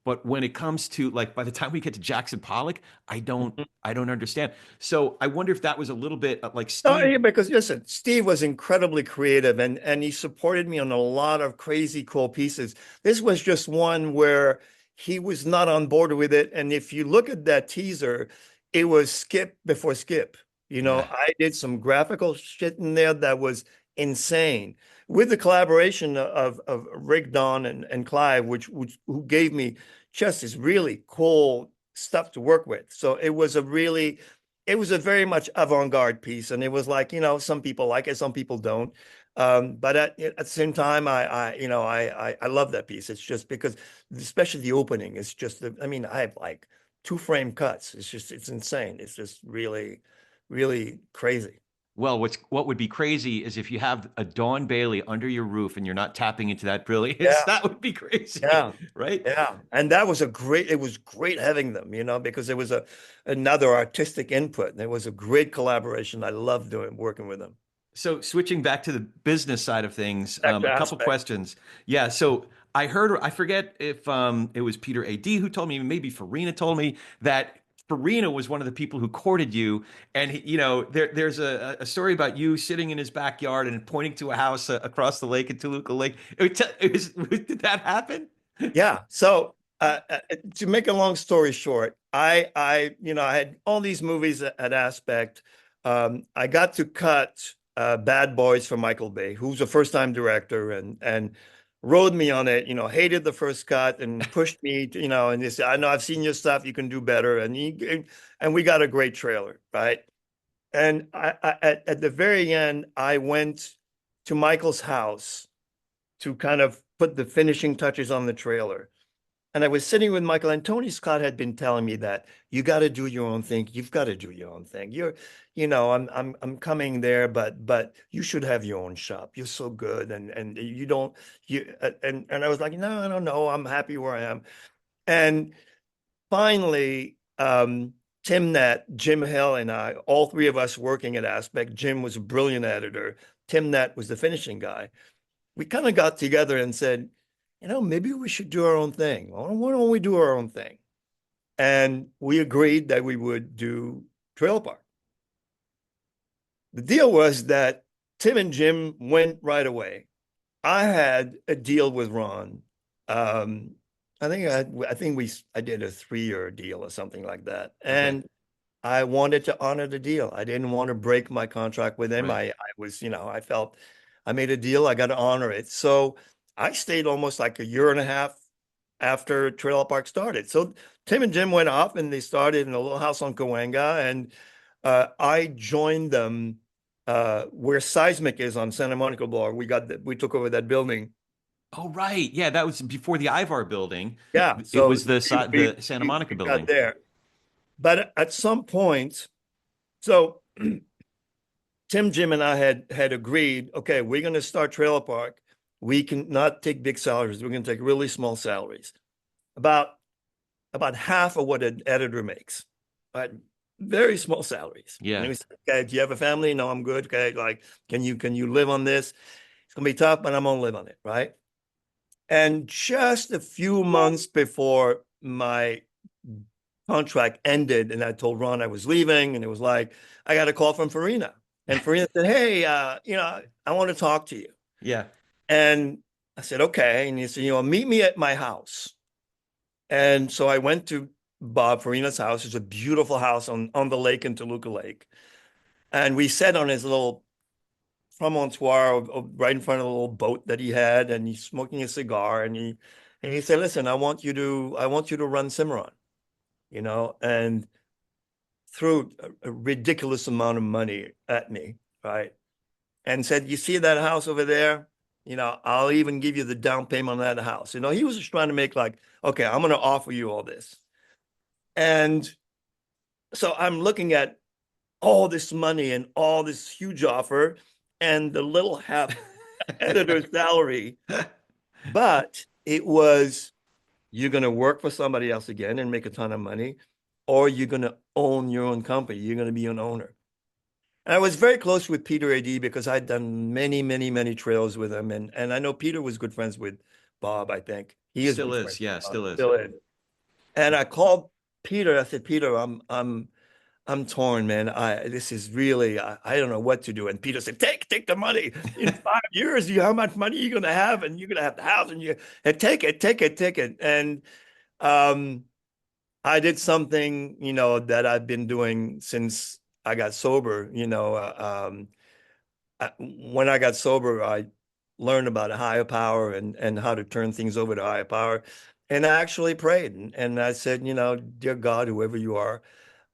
But when it comes to, like, by the time we get to Jackson Pollock, I don't understand. So I wonder if that was a little bit like No, Steve. yeah, because listen, Steve was incredibly creative, and he supported me on a lot of crazy cool pieces. This was just one where he was not on board with it. And if you look at that teaser, it was skip before skip. Yeah. I did some graphical shit in there that was insane, with the collaboration of Rick, Don, and Clive, which who gave me just this really cool stuff to work with. So it was a very much avant-garde piece, and it was like, some people like it, some people don't. But at the same time, I love that piece. It's just because, especially the opening, it's just, I mean, I have like 2 frame cuts. It's insane. It's just really, really crazy. Well, what would be crazy is if you have a Dawn Bailey under your roof and you're not tapping into that brilliance. Yeah, That would be crazy, yeah, right? yeah. And it was great having them, because there was another artistic input. There was a great collaboration. I loved working with them. So switching back to the business side of things, Back to a couple aspect. questions. Yeah, so I forget if it was Peter A.D. who told me, maybe Farina told me that Farina was one of the people who courted you, and there's a story about you sitting in his backyard and pointing to a house across the lake in Toluca Lake. Did that happen? Yeah. So to make a long story short, I had all these movies at Aspect. I got to cut Bad Boys for Michael Bay, who's a first-time director, and rode me on it. Hated the first cut and pushed me. And he said, "I know I've seen your stuff. You can do better." And we got a great trailer, right? And at the very end, I went to Michael's house to kind of put the finishing touches on the trailer. And I was sitting with Michael, and Tony Scott had been telling me that you got to do your own thing. You've got to do your own thing. I'm coming there, but you should have your own shop. You're so good, and you don't and I was like, no, I don't know. I'm happy where I am. And finally, Tim Nett, Jim Hill, and I, all three of us working at Aspect. Jim was a brilliant editor. Tim Nett was the finishing guy. We kind of got together and said, maybe we should do our own thing. Why don't we do our own thing? And we agreed that we would do Trailer Park. The deal was that Tim and Jim went right away. I had a deal with Ron. I did a 3-year deal or something like that. And I wanted to honor the deal. I didn't want to break my contract with him. Right. I felt I made a deal. I got to honor it. So I stayed almost like a year and a half after Trailer Park started. So Tim and Jim went off and they started in a little house on Cahuenga. And I joined them where Seismic is on Santa Monica Boulevard. We took over that building. Oh, right. Yeah, that was before the Ivar building. Yeah. It was the Santa Monica building. Got there. But at some point, so Tim, Jim, and I had agreed, okay, we're going to start Trailer Park. We can not take big salaries. We're going to take really small salaries, about half of what an editor makes, but very small salaries. Yeah. And we said, okay, do you have a family? No, I'm good. Okay, like, can you live on this? It's going to be tough, but I'm going to live on it, right? And just a few months before my contract ended, and I told Ron I was leaving, and it was like, I got a call from Farina. And Farina said, hey, I want to talk to you. Yeah. And I said, okay. And he said, meet me at my house. And so I went to Bob Farina's house. It's a beautiful house on the lake in Toluca Lake. And we sat on his little promontoir right in front of the little boat that he had, and he's smoking a cigar. And he said, listen, I want you to run Cimarron, and threw a ridiculous amount of money at me, right? And said, you see that house over there? I'll even give you the down payment on that house. He was just trying to make like, okay, I'm going to offer you all this. And so I'm looking at all this money and all this huge offer and the little half editor salary. But it was, you're going to work for somebody else again and make a ton of money, or you're going to own your own company. You're going to be an owner. And I was very close with Peter A.D. because I'd done many, many, many trails with him. And I know Peter was good friends with Bob, I think. He is. Still is. Yeah, still is. Still is. And I called Peter. I said, Peter, I'm torn, man. This is really, I don't know what to do. And Peter said, take the money. In 5 years, how much money are you going to have? And you're going to have the house, and take it. And I did something, that I've been doing since I got sober. When I got sober, I learned about a higher power and how to turn things over to higher power. And I actually prayed and I said, dear God, whoever you are,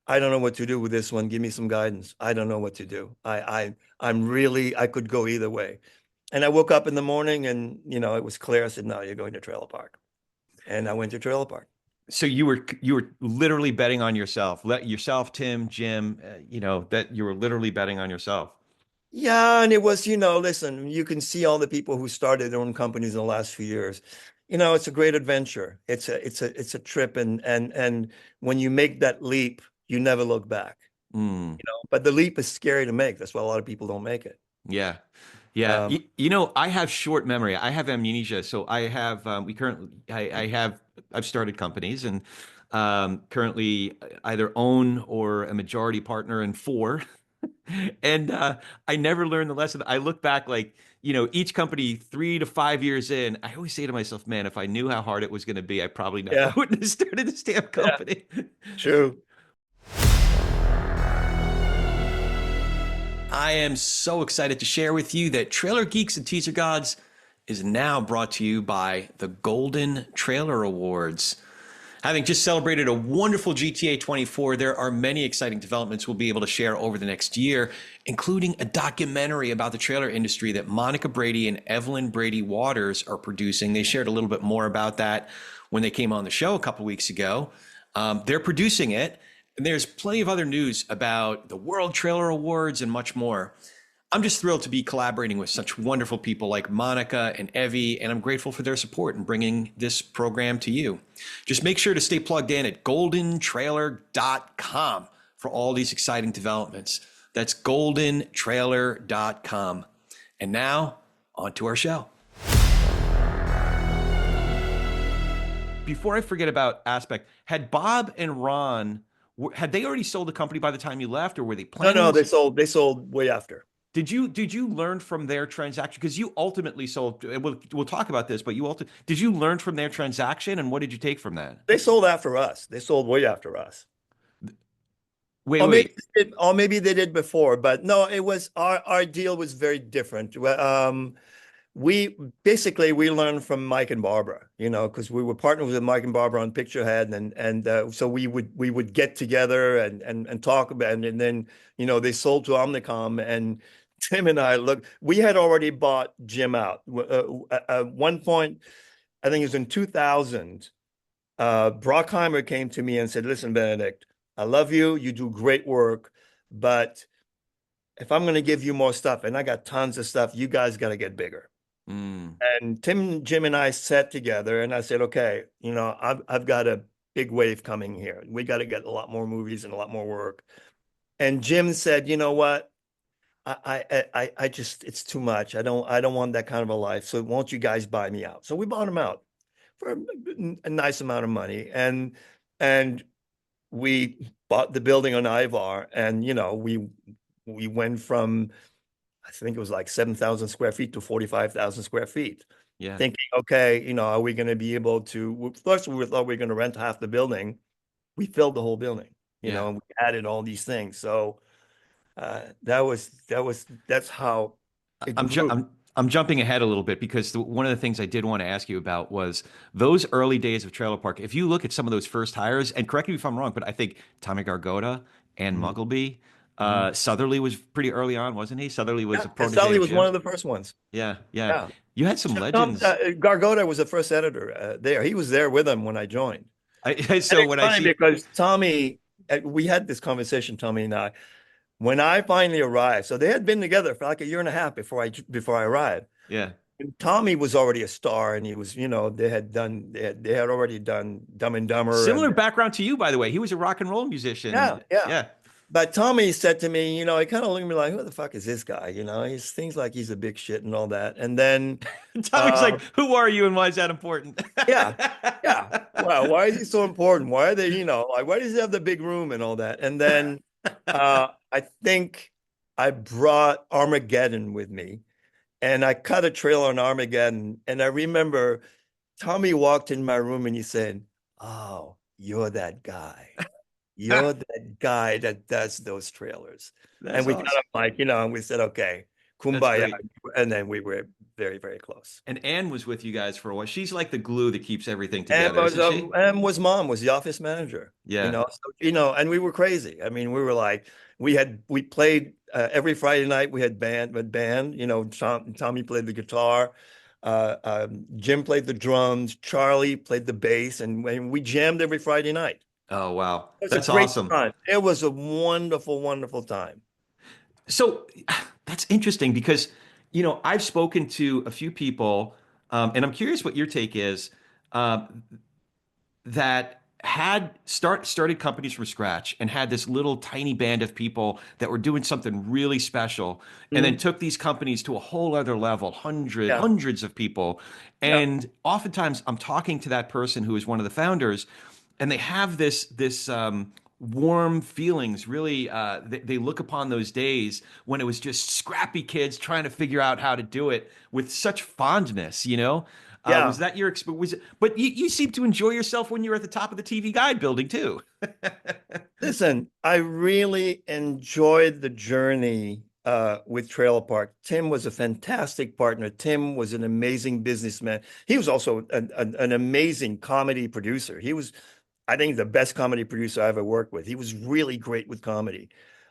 I don't know what to do with this one. Give me some guidance. I don't know what to do. I could go either way. And I woke up in the morning and, it was clear. I said, no, you're going to Trailer Park. And I went to Trailer Park. So you were literally betting on yourself, Tim, Jim, that you were literally betting on yourself. Yeah. And it was, listen, you can see all the people who started their own companies in the last few years. It's a great adventure. It's a trip. And when you make that leap, you never look back. But the leap is scary to make. That's why a lot of people don't make it. Yeah. Yeah. I have short memory. I have amnesia. So I have, I've started companies and Currently either own or a majority partner in four. And I never learned the lesson. I look back like, each company 3 to 5 years in, I always say to myself, man, if I knew how hard it was going to be, I probably never Yeah, wouldn't have started this damn yeah, company. true. I am so excited to share with you that Trailer Geeks and Teaser Gods is now brought to you by the Golden Trailer Awards. Having just celebrated a wonderful GTA 24, there are many exciting developments we'll be able to share over the next year, including a documentary about the trailer industry that Monica Brady and Evelyn Brady Waters are producing. They shared a little bit more about that when they came on the show a couple weeks ago. They're producing it, and there's plenty of other news about the World Trailer Awards and much more. I'm just thrilled to be collaborating with such wonderful people like Monica and Evie, and I'm grateful for their support in bringing this program to you. Just make sure to stay plugged in at goldentrailer.com for all these exciting developments. That's goldentrailer.com. And now, on to our show. Before I forget about Aspect, had Bob and Ron, had they already sold the company by the time you left, or were they No, planning? no, they sold way after. Did you learn from their transaction? Because you ultimately sold. We'll talk about this, but did you learn from their transaction, and what did you take from that? They sold after us. They sold way after us. Wait, Or maybe wait. or maybe they did before, but no, it was our deal was very different. We basically we learned from Mike and Barbara, because we were partners with Mike and Barbara on Picturehead, and so we would get together and talk about it, and then they sold to Omnicom, and Tim and I we had already bought Jim out. At one point, I think it was in 2000, Brockheimer came to me and said, "Listen, Benedict, I love you. You do great work, but if I'm going to give you more stuff, and I got tons of stuff, you guys got to get bigger." Mm, And Tim, Jim, and I sat together, and I said, "Okay, I've got a big wave coming here. We got to get a lot more movies and a lot more work." And Jim said, "You know what? I just it's too much. I don't want that kind of a life. So won't you guys buy me out?" So we bought him out for a nice amount of money, and we bought the building on Ivar, and we went from, I think it was like 7,000 square feet to 45,000 square feet. yeah. Thinking, okay, are we going to be able to? First, we thought we were going to rent half the building. We filled the whole building, Yeah. and we added all these things. So that's how it I'm, ju- grew. I'm jumping ahead a little bit because one of the things I did want to ask you about was those early days of Trailer Park. If you look at some of those first hires, and correct me if I'm wrong, but I think Tommy Gargoda and Mhm. Muggleby, Mhm. Sutherly was pretty early on, wasn't he? Sutherly was Yeah, a and protege Sully of was one Jim's. of the first ones. Yeah, yeah. Yeah. You had some Tom, legends. Gargoda was the first editor there. He was there with him when I joined. And So it's when I funny see, because Tommy, we had this conversation, Tommy and I, when I finally arrived. So they had been together for like a year and a half before I arrived. yeah, And Tommy was already a star, and he was, they had already done Dumb and Dumber, similar and background to you, by the way. He was a rock and roll musician. yeah. Yeah. But Tommy said to me, he kind of looked at me like, "Who the fuck is this guy?" He things like he's a big shit and all that. And then, Tommy's like, "Who are you, and why is that important?" yeah, yeah. Well, why is he so important? Why are they, like, why does he have the big room and all that? And then I think I brought Armageddon with me, and I cut a trailer on Armageddon. And I remember Tommy walked in my room and he said, "Oh, you're that guy. You're that guy that does those trailers." And That's we kind awesome. of like, and we said, "Okay, That's kumbaya." great. And then we were very, very close. And Anne was with you guys for a while. She's like the glue that keeps everything And together, isn't she? mom was the office manager, Yeah. so, and we were crazy. I mean, we were like, we played every Friday night. We had band, Tommy played the guitar. Jim played the drums. Charlie played the bass, and we jammed every Friday night. Oh, wow. It was a That's great awesome. time. It was a wonderful, wonderful time. So that's interesting because, I've spoken to a few people, and I'm curious what your take is, that started companies from scratch and had this little tiny band of people that were doing something really special, and then Mhm. took these companies to a whole other level, Yeah, hundreds of people. yeah, And oftentimes I'm talking to that person who is one of the founders, and they have this warm feelings. Really, they look upon those days when it was just scrappy kids trying to figure out how to do it with such fondness. Was Yeah. that your experience? But you seem to enjoy yourself when you're at the top of the TV Guide building too. Listen, I really enjoyed the journey with Trailer Park. Tim was a fantastic partner. Tim was an amazing businessman. He was also an amazing comedy producer. He was, I think, the best comedy producer I ever worked with. He was really great with comedy.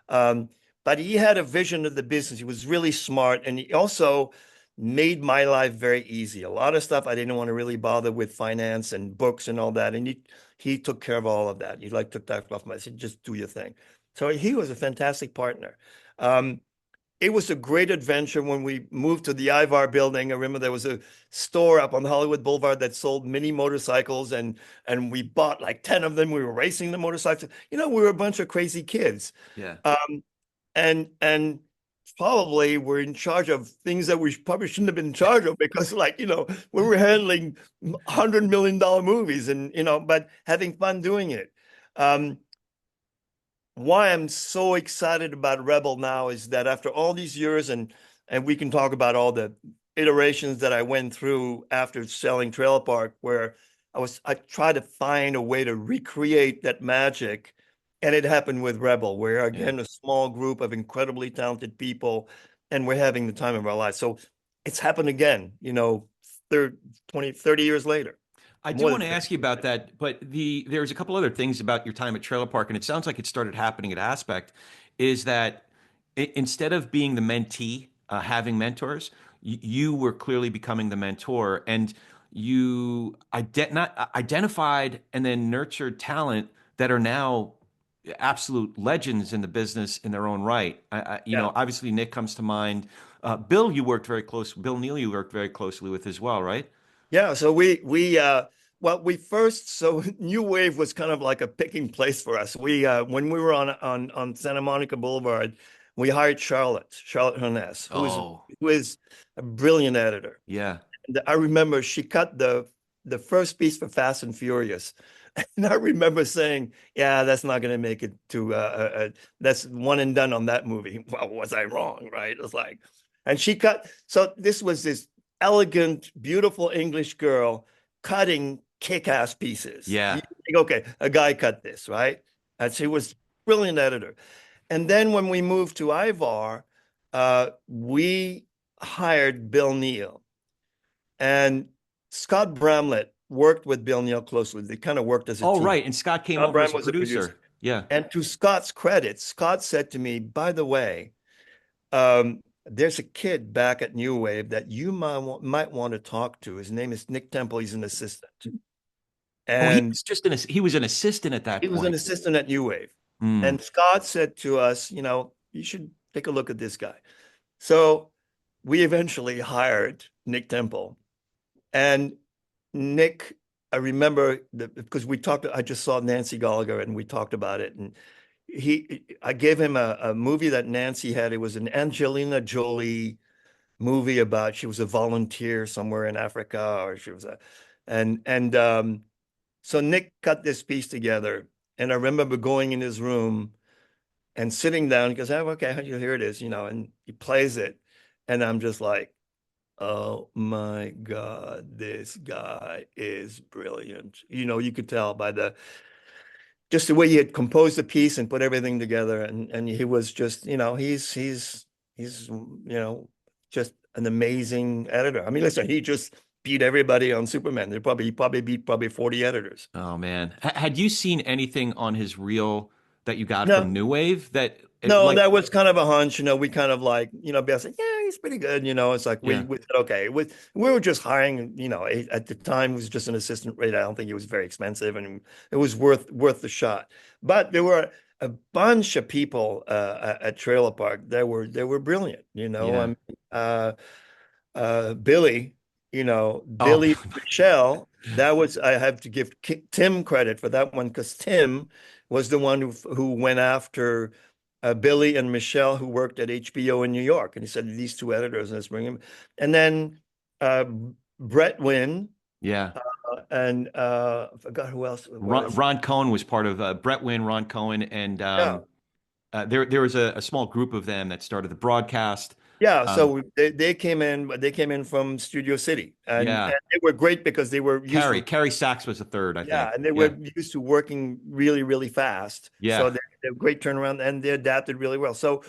Um, but he had a vision of the business. He was really smart. And he also made my life very easy. A lot of stuff I didn't want to really bother with finance and books and all that. And he took care of all of that. He like took that off my, I said, just do your thing. So he was a fantastic partner. Um, it was a great adventure when we moved to the Ivar building. I remember there was a store up on Hollywood Boulevard that sold mini motorcycles, and we bought like 10 of them. We were racing the motorcycles. We were a bunch of crazy kids. Yeah. And probably we're in charge of things that we probably shouldn't have been in charge of because we were handling $100 million movies and but having fun doing it. Why I'm so excited about Rebel now is that after all these years, and we can talk about all the iterations that I went through after selling Trailer Park, where I tried to find a way to recreate that magic. And it happened with Rebel, where again, a small group of incredibly talented people, and we're having the time of our lives. So it's happened again, 30 years later. I do More want than to ask you about that, but there's a couple other things about your time at Trailer Park, and it sounds like it started happening at Aspect, is that instead of being the mentee, having mentors, you were clearly becoming the mentor, and you not identified and then nurtured talent that are now absolute legends in the business in their own right. Yeah. Obviously Nick comes to mind. Bill Neal, you worked very closely with as well, right? Yeah, so so New Wave was kind of like a picking place for us. We when we were on Santa Monica Boulevard, we hired Charlotte Herness, Oh, who is a brilliant editor. yeah. And I remember she cut the first piece for Fast and Furious. And I remember saying, "Yeah, that's not going to make it to that's one and done on that movie." Well, was I wrong, right? It was like, and she cut. So this was this elegant, beautiful English girl cutting kick-ass pieces. You Yeah. think, okay, a guy cut this, right? And she was brilliant editor. And then when we moved to Ivar, we hired Bill Neal, and Scott Bramlett worked with Bill Neal closely. They kind of worked as a Oh, team. right. And Scott came Scott over as Bramlett a was a producer. producer. Yeah. And to Scott's credit, Scott said to me, by the way, there's a kid back at New Wave that you might want to talk to. His name is Nick Temple. He's an assistant. Oh, he And was just he was an assistant at he that was an point. assistant at New Wave. Mm. And Scott said to us, you should take a look at this guy. So we eventually hired Nick Temple. And Nick, I remember because I just saw Nancy Gallagher and we talked about it. And I gave him a movie that Nancy had. It was an Angelina Jolie movie about, she was a volunteer somewhere in Africa, or she was so Nick cut this piece together. And I remember going in his room and sitting down because, oh, okay, here it is, and he plays it. And I'm just like, oh my God, this guy is brilliant. You could tell by just the way he had composed the piece and put everything together. And he was just, he's just an amazing editor. I mean, listen, he just beat everybody on Superman. He probably beat 40 editors. Oh, man. Had you seen anything on his reel that you got No, from New Wave no, like, that was kind of a hunch. We kind of like, Bill said, yeah, he's pretty good. It's like yeah. we said, okay, we were just hiring, at the time it was just an assistant rate. I don't think it was very expensive, and it was worth the shot. But there were a bunch of people at Trailer Park that were brilliant. Yeah. Billy, Oh, Billy Michelle. That was, I have to give Tim credit for that one, because Tim was the one who went after Billy and Michelle, who worked at HBO in New York. And he said, these two editors, let's bring him. And then Brett Wynn, yeah. I forgot who else it was. Ron Cohen was part of Brett Wynn, Ron Cohen, and Yeah. there was a small group of them that started the broadcast. Yeah, Um, so they came in, but they came in from Studio City, and yeah, they were great because they were used to, Carrie Sachs was the third, I yeah, think. and they Yeah, were used to working really, really fast. So yeah. they have great turnaround, and they adapted really well. So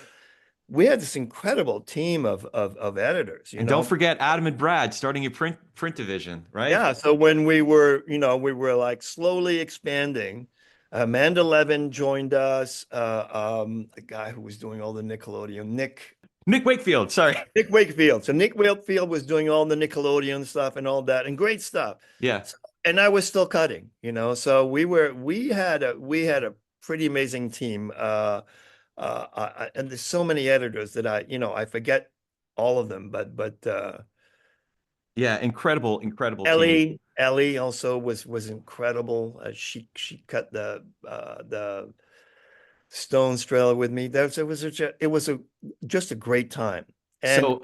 we had this incredible team of editors, you And don't know. forget Adam and Brad starting your print division, right? Yeah, so when we were, we were like slowly expanding. Amanda Levin joined us. The guy who was doing all the Nickelodeon, Nick Wakefield, sorry. Nick Wakefield. So Nick Wakefield was doing all the Nickelodeon stuff and all that, and great stuff. Yeah. So, and I was still cutting, you know. So we had a pretty amazing team. And there's so many editors that I forget all of them, but Yeah, incredible team. Ellie also was incredible. She cut the Stones trailer with me. It was just a great time. And So,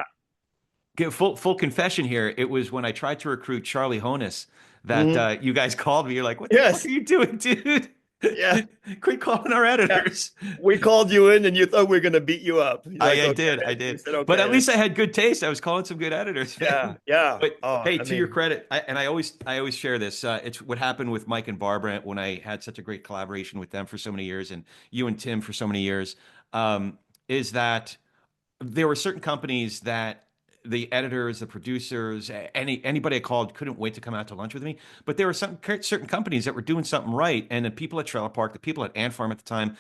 full confession here. It was when I tried to recruit Charlie Honus that mhm, you guys called me. You're like, "What the fuck are yes, you doing, dude? yeah, Quit calling our yeah. editors." We called you in and you thought we were going to beat you up. You're like, okay. I We did. said, But at okay. least I had good taste. I was calling some good editors, Yeah, man. yeah. But Oh, hey, I to your mean, credit, I always share this. It's what happened with Mike and Barbara when I had such a great collaboration with them for so many years, and you and Tim for so many years. Is that there were certain companies that the editors, the producers, anybody I called couldn't wait to come out to lunch with me. But there were some certain companies that were doing something right, and the people at Trailer Park, the people at Ant Farm at the time,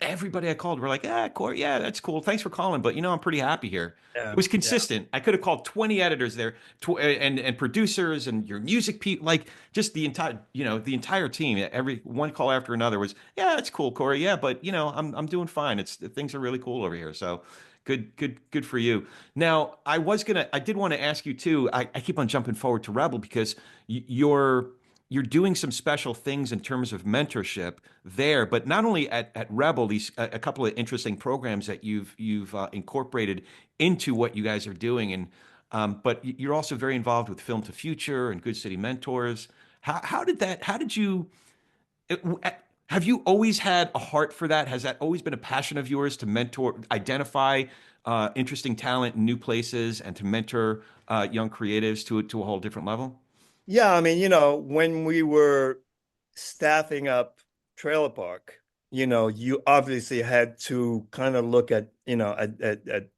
everybody I called were like, "Ah, Corey, yeah, that's cool. Thanks for calling, but I'm pretty happy here." It yeah, was yeah, consistent. I could have called 20 editors there, and producers and your music people, like just the entire team. Every one call after another was, "Yeah, it's cool, Corey. Yeah, but I'm doing fine. It's things are really cool over here." So good for you. Now, I did want to ask you too. I keep on jumping forward to Rebel because you're doing some special things in terms of mentorship there, but not only at Rebel, these a couple of interesting programs that you've incorporated into what you guys are doing, and but you're also very involved with Film to Future and Good City Mentors. How did that? How did you? it- have you always had a heart for that? Has that always been a passion of yours to mentor, identify interesting talent in new places, and to mentor young creatives to a whole different level? yeah. I mean, when we were staffing up Trailer Park, you obviously had to kind of look at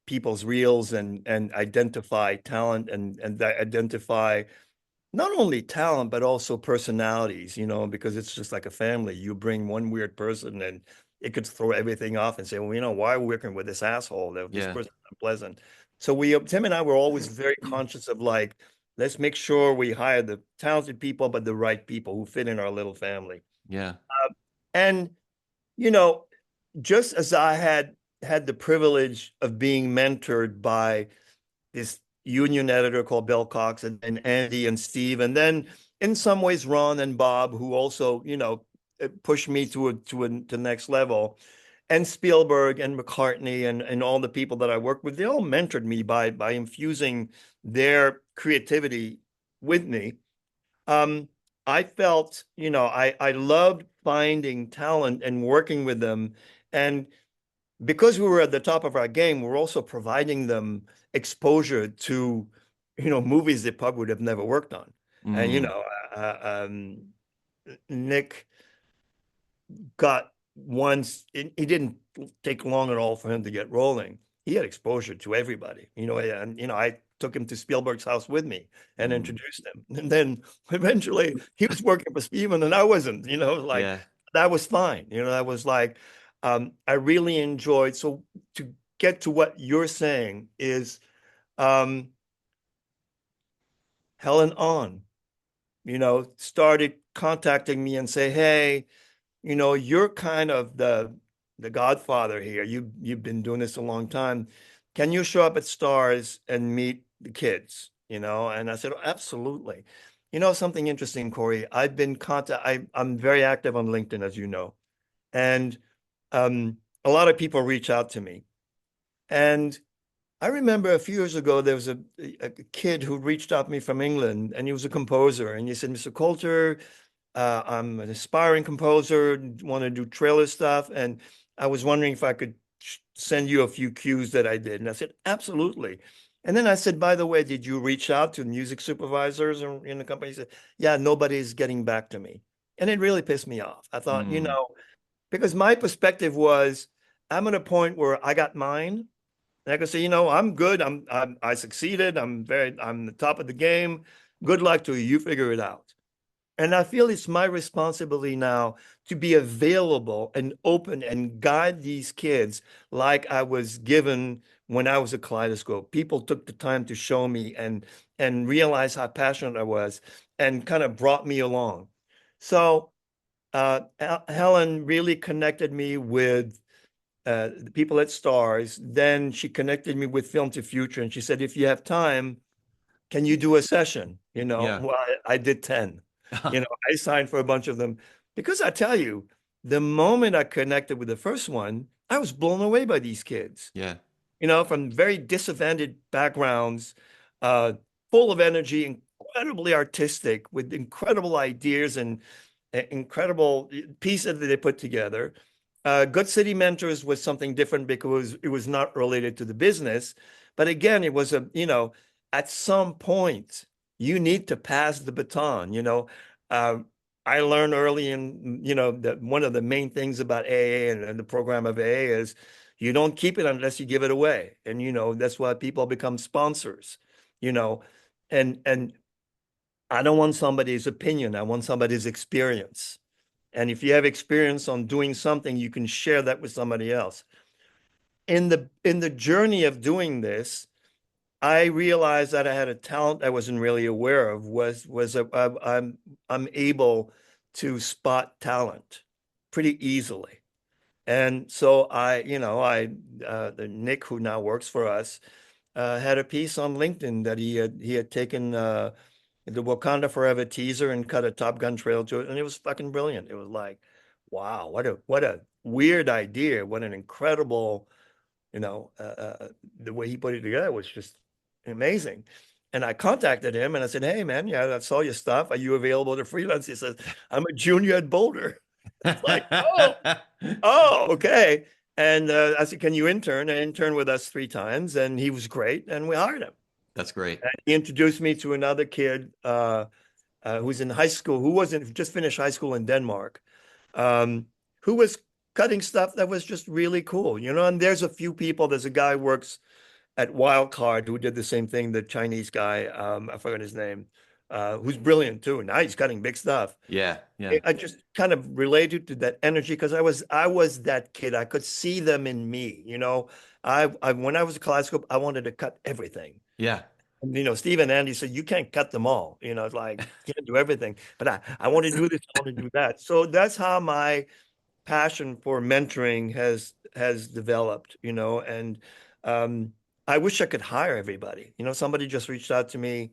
people's reels and identify talent and identify not only talent but also personalities, because it's just like a family. You bring one weird person and it could throw everything off and say, well, why are we working with this asshole? This Yeah, person's unpleasant. So Tim and I were always very conscious of like, let's make sure we hire the talented people, but the right people who fit in our little family. yeah, And, you know, just as I had the privilege of being mentored by this union editor called Bill Cox and Andy and Steve, and then in some ways Ron and Bob, who also pushed me to the next level, and Spielberg and McCartney and all the people that I worked with, they all mentored me by infusing their creativity with me. Um, I felt, I loved finding talent and working with them, and because we were at the top of our game, we're also providing them exposure to, movies they probably would have never worked on. And, mm, Nick got once, he didn't take long at all for him to get rolling. He had exposure to everybody, and, I took him to Spielberg's house with me and mm, introduced him. And then eventually he was working for Steven and I wasn't, like yeah, that was fine. That was like, I really enjoyed. So to get to what you're saying is, um, Helen on, started contacting me and say, hey, you're kind of the godfather here. You've been doing this a long time. Can you show up at Stars and meet the kids? And I said, oh, absolutely. Something interesting, Corey. I'm very active on LinkedIn, as you know, and a lot of people reach out to me, and I remember a few years ago, there was a kid who reached out to me from England, and he was a composer. And he said, Mr. Coulter, I'm an aspiring composer, want to do trailer stuff. And I was wondering if I could send you a few cues that I did. And I said, absolutely. And then I said, by the way, did you reach out to music supervisors in the company? He said, yeah, nobody's getting back to me. And it really pissed me off. I thought, Mm, because my perspective was, I'm at a point where I got mine. And I could say, I'm good. I succeeded. I'm the top of the game. Good luck to you. You figure it out. And I feel it's my responsibility now to be available and open and guide these kids like I was given when I was a Kaleidoscope. People took the time to show me and realize how passionate I was and kind of brought me along. So Helen really connected me with the people at Stars. Then she connected me with Film to Future, and she said, if you have time, can you do a session? yeah. Well, I did 10. I signed for a bunch of them because I tell you, the moment I connected with the first one, I was blown away by these kids, Yeah. from very disadvantaged backgrounds, uh, full of energy, incredibly artistic, with incredible ideas and incredible pieces that they put together. Good City Mentors was something different because it was not related to the business. But again, it was at some point, you need to pass the baton. I learned early that one of the main things about AA and the program of AA is you don't keep it unless you give it away. And, that's why people become sponsors, you know, and I don't want somebody's opinion. I want somebody's experience. And if you have experience on doing something, you can share that with somebody else. In the journey of doing this, I realized that I had a talent I wasn't really aware of. I'm able to spot talent pretty easily. And so the Nick, who now works for us, had a piece on LinkedIn that he had taken the Wakanda Forever teaser and cut a Top Gun trail to it, and it was fucking brilliant. It was like, wow, what a weird idea, what an incredible, the way he put it together was just amazing. And I contacted him and I said, hey man, yeah, I saw your stuff. Are you available to freelance? He says, I'm a junior at Boulder. It's like, oh, okay. And I said, can you intern? And intern with us 3 times, and he was great, and we hired him. That's great. And he introduced me to another kid who's in high school, who wasn't just finished high school in Denmark, who was cutting stuff that was just really cool, And there's a few people. There's a guy who works at Wildcard who did the same thing. The Chinese guy, I forgot his name, who's brilliant too. Now he's cutting big stuff. Yeah. Yeah. I just kind of related to that energy because I was that kid. I could see them in me. When I was a Kaleidoscope, I wanted to cut everything. Yeah. Steve and Andy said, you can't cut them all. It's like, you can't do everything. But I want to do this, I want to do that. So that's how my passion for mentoring has developed, and I wish I could hire everybody. Somebody just reached out to me,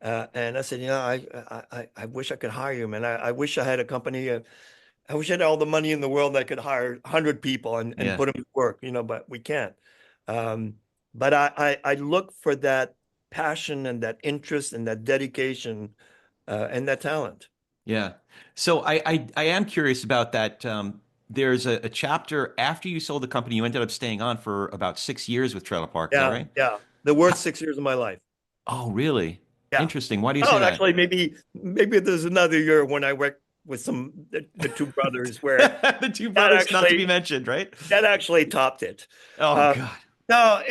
and I said, I wish I could hire you, man. I wish I had a company. I wish I had all the money in the world that I could hire 100 people and Yeah. put them to work, but we can't. But I look for that passion and that interest and that dedication and that talent. Yeah. So I am curious about that. There's a chapter after you sold the company, you ended up staying on for about 6 years with Trailer Park. Is that Yeah, right? yeah. The worst 6 years of my life. Oh, really? Yeah. Interesting. Why do you say Oh, that? actually, maybe there's another year when I worked with the two brothers where The two that brothers not to be actually mentioned, right? that actually topped it. Oh Uh, God. no,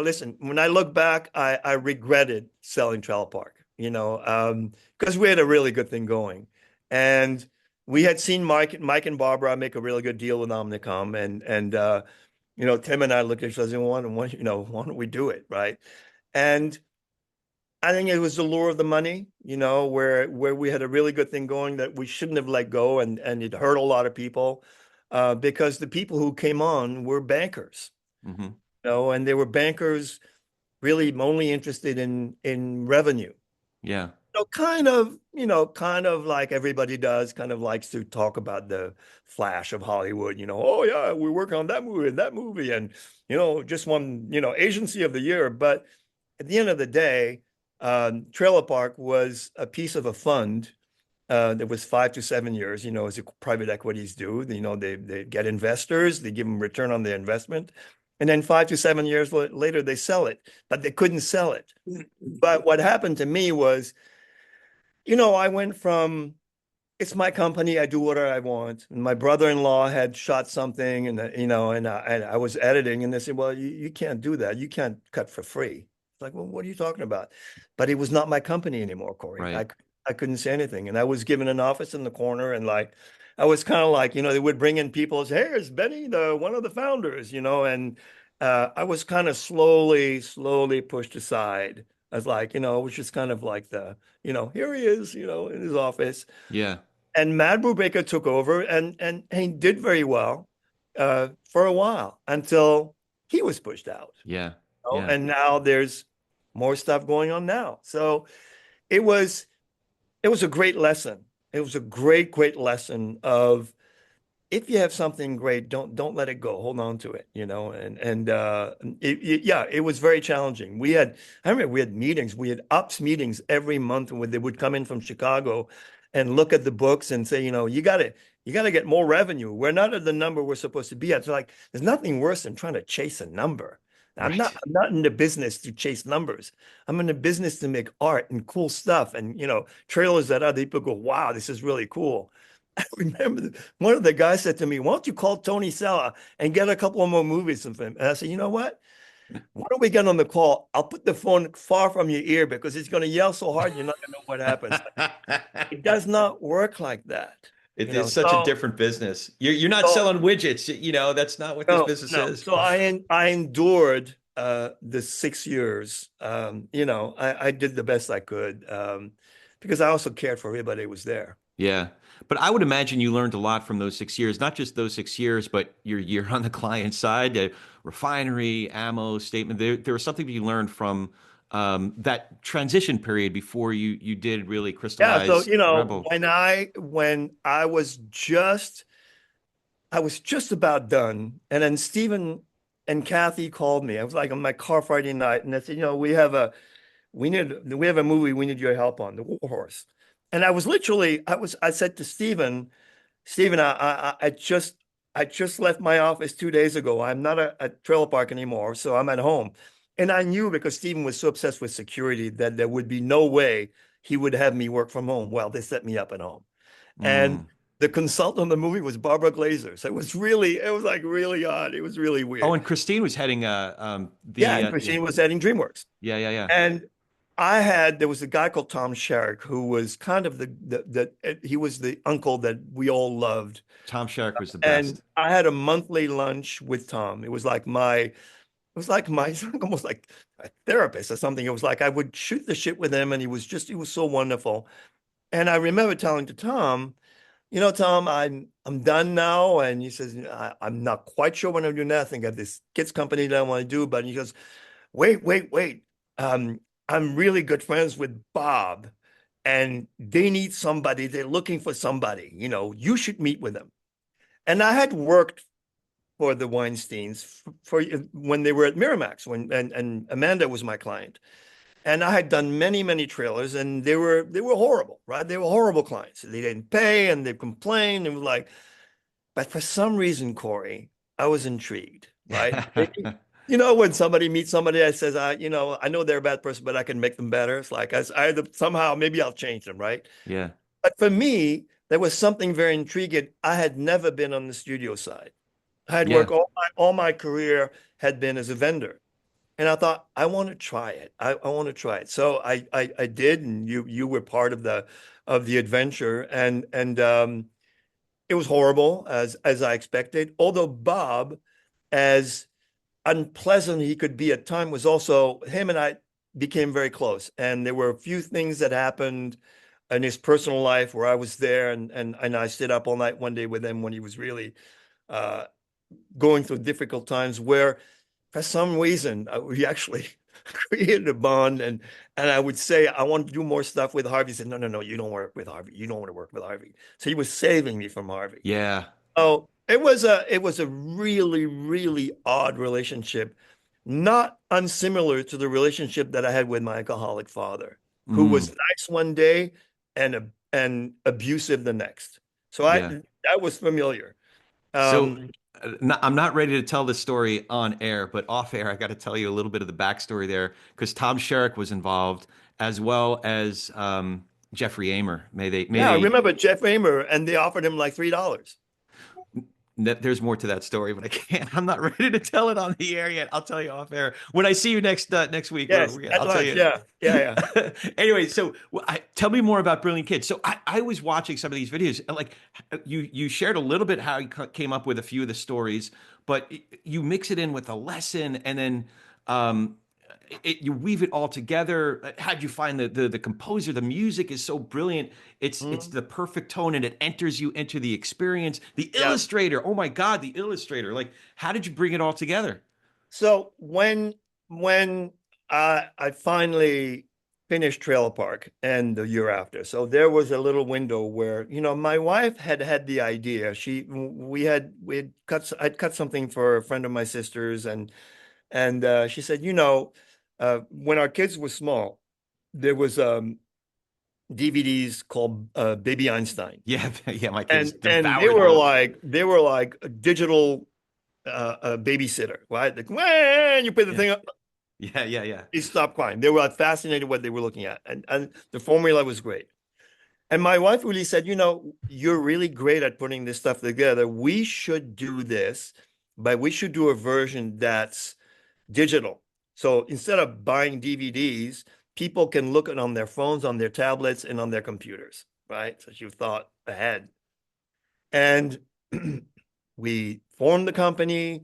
listen, when I look back, I regretted selling Trailer Park, because we had a really good thing going. And we had seen Mike and Barbara make a really good deal with Omnicom. And Tim and I looked at each other and why don't we do it, right? And I think it was the lure of the money, where we had a really good thing going that we shouldn't have let go, and it hurt a lot of people because the people who came on were bankers, Hmm. and they were bankers really only interested in revenue. Yeah. kind of like everybody does, kind of likes to talk about the flash of Hollywood, oh yeah, we're working on that movie, and just won, agency of the year. But at the end of the day, Trailer Park was a piece of a fund that was 5 to 7 years, as private equities do. They get investors, they give them return on their investment, and then 5 to 7 years later they sell it, but they couldn't sell it. But what happened to me was, I went from it's my company, I do whatever I want. And my brother-in-law had shot something, and I was editing, and they said, "Well, you can't do that. You can't cut for free." It's like, well, what are you talking about? But it was not my company anymore, Corey. Right. I couldn't say anything, and I was given an office in the corner, and like I was kind of like, they would bring in people, say, "Here's Benny, the one of the founders," and I was kind of slowly pushed aside. I was like, it was just kind of like here he is, in his office. Yeah. And Matt Brubaker took over, and he did very well for a while until he was pushed out. Yeah. And now there's more stuff going on now. So it was a great lesson. It was a great lesson of, if you have something great, don't let it go. Hold on to it, it was very challenging. I remember we had meetings, we had ops meetings every month when they would come in from Chicago and look at the books and say, you got to get more revenue. We're not at the number we're supposed to be at. So like, there's nothing worse than trying to chase a number. I'm not in the business to chase numbers. I'm in the business to make art and cool stuff, and trailers that other people go, wow, this is really cool. I remember one of the guys said to me, "Why don't you call Tony Sella and get a couple of more movies from him?" And I said, "You know what? Why don't we get on the call? I'll put the phone far from your ear because he's going to yell so hard you're not going to know what happens." It does not work like that. It is such a different business. You're not selling widgets. That's not what this business is. So I endured the 6 years. I did the best I could because I also cared for everybody who was there. Yeah. But I would imagine you learned a lot from those 6 years, not just those 6 years, but your year on the client side, refinery, ammo, statement. There was something that you learned from that transition period before you did really crystallize. Yeah, so Rebel. when I was just about done, and then Stephen and Kathy called me. I was like on my car Friday night, and they said, we have a movie we need your help on, The War Horse. And I said to Stephen, I just left my office 2 days ago. I'm not at Trailer Park anymore, so I'm at home. And I knew, because Stephen was so obsessed with security, that there would be no way he would have me work from home. Well, they set me up at home. And the consultant on the movie was Barbara Glazer. So it was like really odd. It was really weird. Oh, and Christine was heading Christine was heading DreamWorks. Yeah. And there was a guy called Tom Sherrick, who was kind of he was the uncle that we all loved. Tom Sherrick was the best. And I had a monthly lunch with Tom. It was like almost like a therapist or something. It was like I would shoot the shit with him, and he was so wonderful. And I remember telling to Tom, Tom, I'm done now. And he says, I'm not quite sure what I'm doing now. I think I have this kids company that I want to do. But he goes, wait. I'm really good friends with Bob, and they need somebody. They're looking for somebody. You should meet with them. And I had worked for the Weinsteins for when they were at Miramax, and Amanda was my client. And I had done many trailers, and they were horrible, right? They were horrible clients. They didn't pay, and they complained. And like, but for some reason, Corey, I was intrigued, right? When somebody meets somebody that says, I know they're a bad person, but I can make them better. It's like somehow maybe I'll change them, right? Yeah. But for me, there was something very intriguing. I had never been on the studio side. I had worked all my career had been as a vendor. And I thought, I want to try it. I want to try it. So I did, and you were part of the adventure, and it was horrible as I expected. Although Bob, as unpleasant he could be at times, was also, him and I became very close. And there were a few things that happened in his personal life where I was there, and I stayed up all night one day with him when he was really going through difficult times, where for some reason, we actually created a bond, and I would say I want to do more stuff with Harvey. He said, no, you don't work with Harvey. You don't want to work with Harvey. So he was saving me from Harvey. Yeah. Oh, it was a really, really odd relationship, not unsimilar to the relationship that I had with my alcoholic father, who was Mm, nice one day and abusive the next. So yeah. that was familiar. So Um, I'm not ready to tell this story on air, but off air, I got to tell you a little bit of the backstory there because Tom Sherrick was involved as well as Jeffrey Amer. May yeah, I they remember Jeff Amer, and they offered him like $3. there's more to that story, but I can't. I'm not ready to tell it on the air yet. I'll tell you off air when I see you next week. Yes, at I'll tell lunch. you. Yeah, yeah, yeah. Anyway, so tell me more about Brilliant Kids. So I was watching some of these videos, and like you shared a little bit how you came up with a few of the stories, but you mix it in with a lesson, and then um, you weave it all together. How'd you find the composer? The music is so brilliant. It's Mhm. the perfect tone, and it enters you into the experience. The Yeah. illustrator, oh my God, the illustrator! Like, how did you bring it all together? So when I finally finished Trailer Park and the year after, so there was a little window where, my wife had the idea. We had cut I'd cut something for a friend of my sister's, and she said, when our kids were small, there was DVDs called Baby Einstein. Yeah, yeah, my kids And they devour were those. like a digital babysitter, right? Like when you put the Yeah, thing up, yeah, yeah, yeah. they stopped crying. They were like, fascinated what they were looking at, and the formula was great. And my wife really said, you're really great at putting this stuff together. We should do this, but we should do a version that's digital. So instead of buying DVDs, people can look at on their phones, on their tablets, and on their computers, right? So you thought ahead. And we formed the company,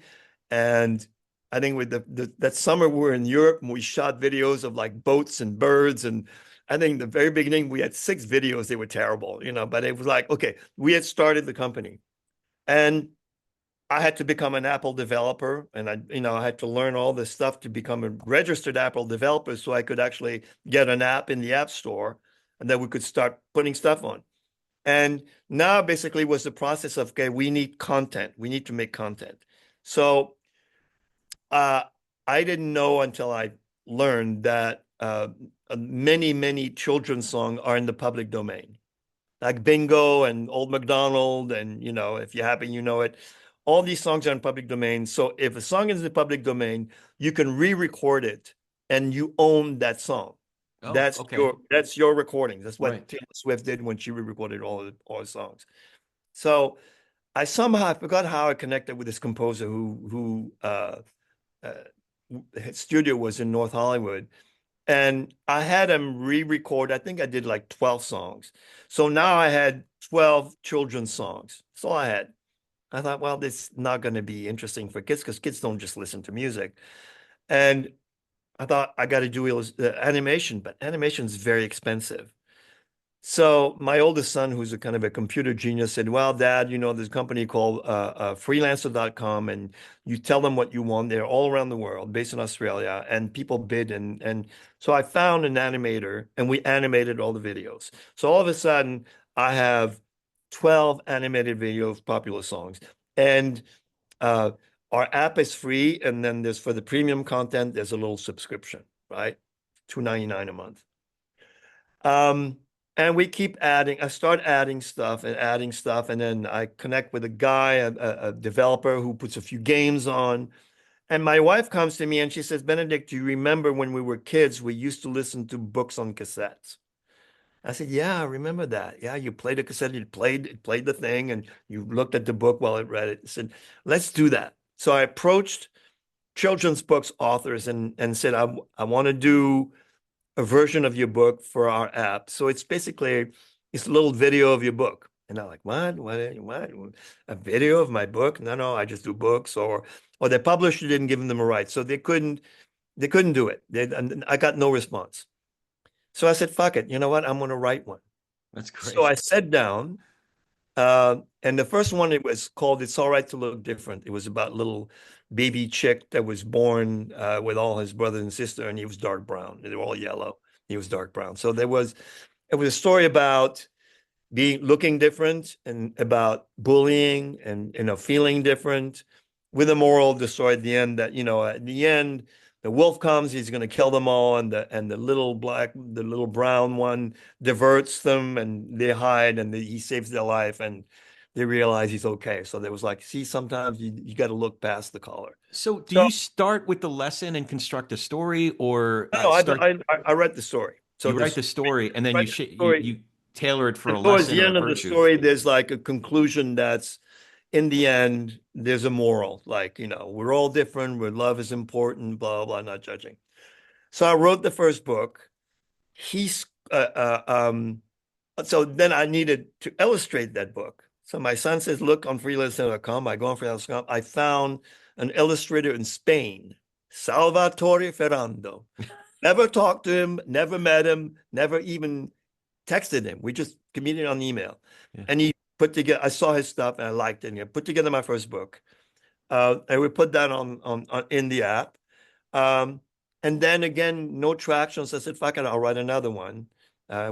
and I think with that summer we were in Europe and we shot videos of like boats and birds. And I think the very beginning we had 6 videos. They were terrible, but it was like, okay, we had started the company, and I had to become an Apple developer, and I had to learn all this stuff to become a registered Apple developer so I could actually get an app in the App Store and then we could start putting stuff on. And now basically was the process of, okay, we need content. We need to make content. So uh, I didn't know until I learned that many, many children's songs are in the public domain, like Bingo and Old MacDonald, and if you happen, you know it. All these songs are in public domain. So if a song is in the public domain, you can re-record it and you own that song. Oh, That's okay. your recording. That's Right. what Taylor Swift did when she re-recorded all the songs. So I forgot how I connected with this composer who his studio was in North Hollywood. And I had him re-record. I think I did like 12 songs. So now I had 12 children's songs. That's all I had. I thought, well, this is not going to be interesting for kids because kids don't just listen to music. And I thought I got to do animation, but animation is very expensive. So my oldest son, who's a kind of a computer genius, said, well, Dad, there's a company called freelancer.com, and you tell them what you want. They're all around the world, based in Australia, and people bid. And so I found an animator, and we animated all the videos. So all of a sudden, I have 12 animated videos of popular songs. And uh, our app is free. And then there's, for the premium content, there's a little subscription, right? $2.99 a month. Um, and we keep adding, I start adding stuff, and then I connect with a guy, a developer who puts a few games on. And my wife comes to me and she says, Benedict, do you remember when we were kids, we used to listen to books on cassettes? I said, yeah, I remember that. Yeah, you played a cassette, it played the thing, and you looked at the book while it read it. I said, let's do that. So I approached children's books authors and said, I want to do a version of your book for our app. So it's a little video of your book. And I'm like, what? What? A video of my book? No, I just do books. Or the publisher didn't give them a right. So they couldn't do it. And I got no response. So I said, fuck it. You know what? I'm going to write one. That's So I great. sat down And the first one, it was called "It's All Right to Look Different." It was about little baby chick that was born with all his brother and sister, and he was dark brown. They were all yellow. He was dark brown. So it was a story about looking different and about bullying and feeling different, with a moral of the story at the end that at the end the wolf comes, he's going to kill them all, and the little brown one diverts them, and they hide, and he saves their life, and they realize he's okay. So there was like, see, sometimes you got to look past the collar. So do So you start with the lesson and construct a story, or no, start I read the story. So you write this the story and then read you the story. you tailor it for And a towards lesson the or a end of the virtue? story, there's like a conclusion that's, in the end, there's a moral. Like, we're all different, where love is important, blah, blah, not judging. So I wrote the first book. He's, so then I needed to illustrate that book. So my son says, look on freelancer.com. I go on freelancer.com. I found an illustrator in Spain, Salvatore Ferrando. Never talked to him, never met him, never even texted him. We just communicated on email. Yeah. And he put together, I saw his stuff and I liked it. And he put together my first book. And we put that on in the app. And then again, no traction. So I said, fuck it, I'll write another one,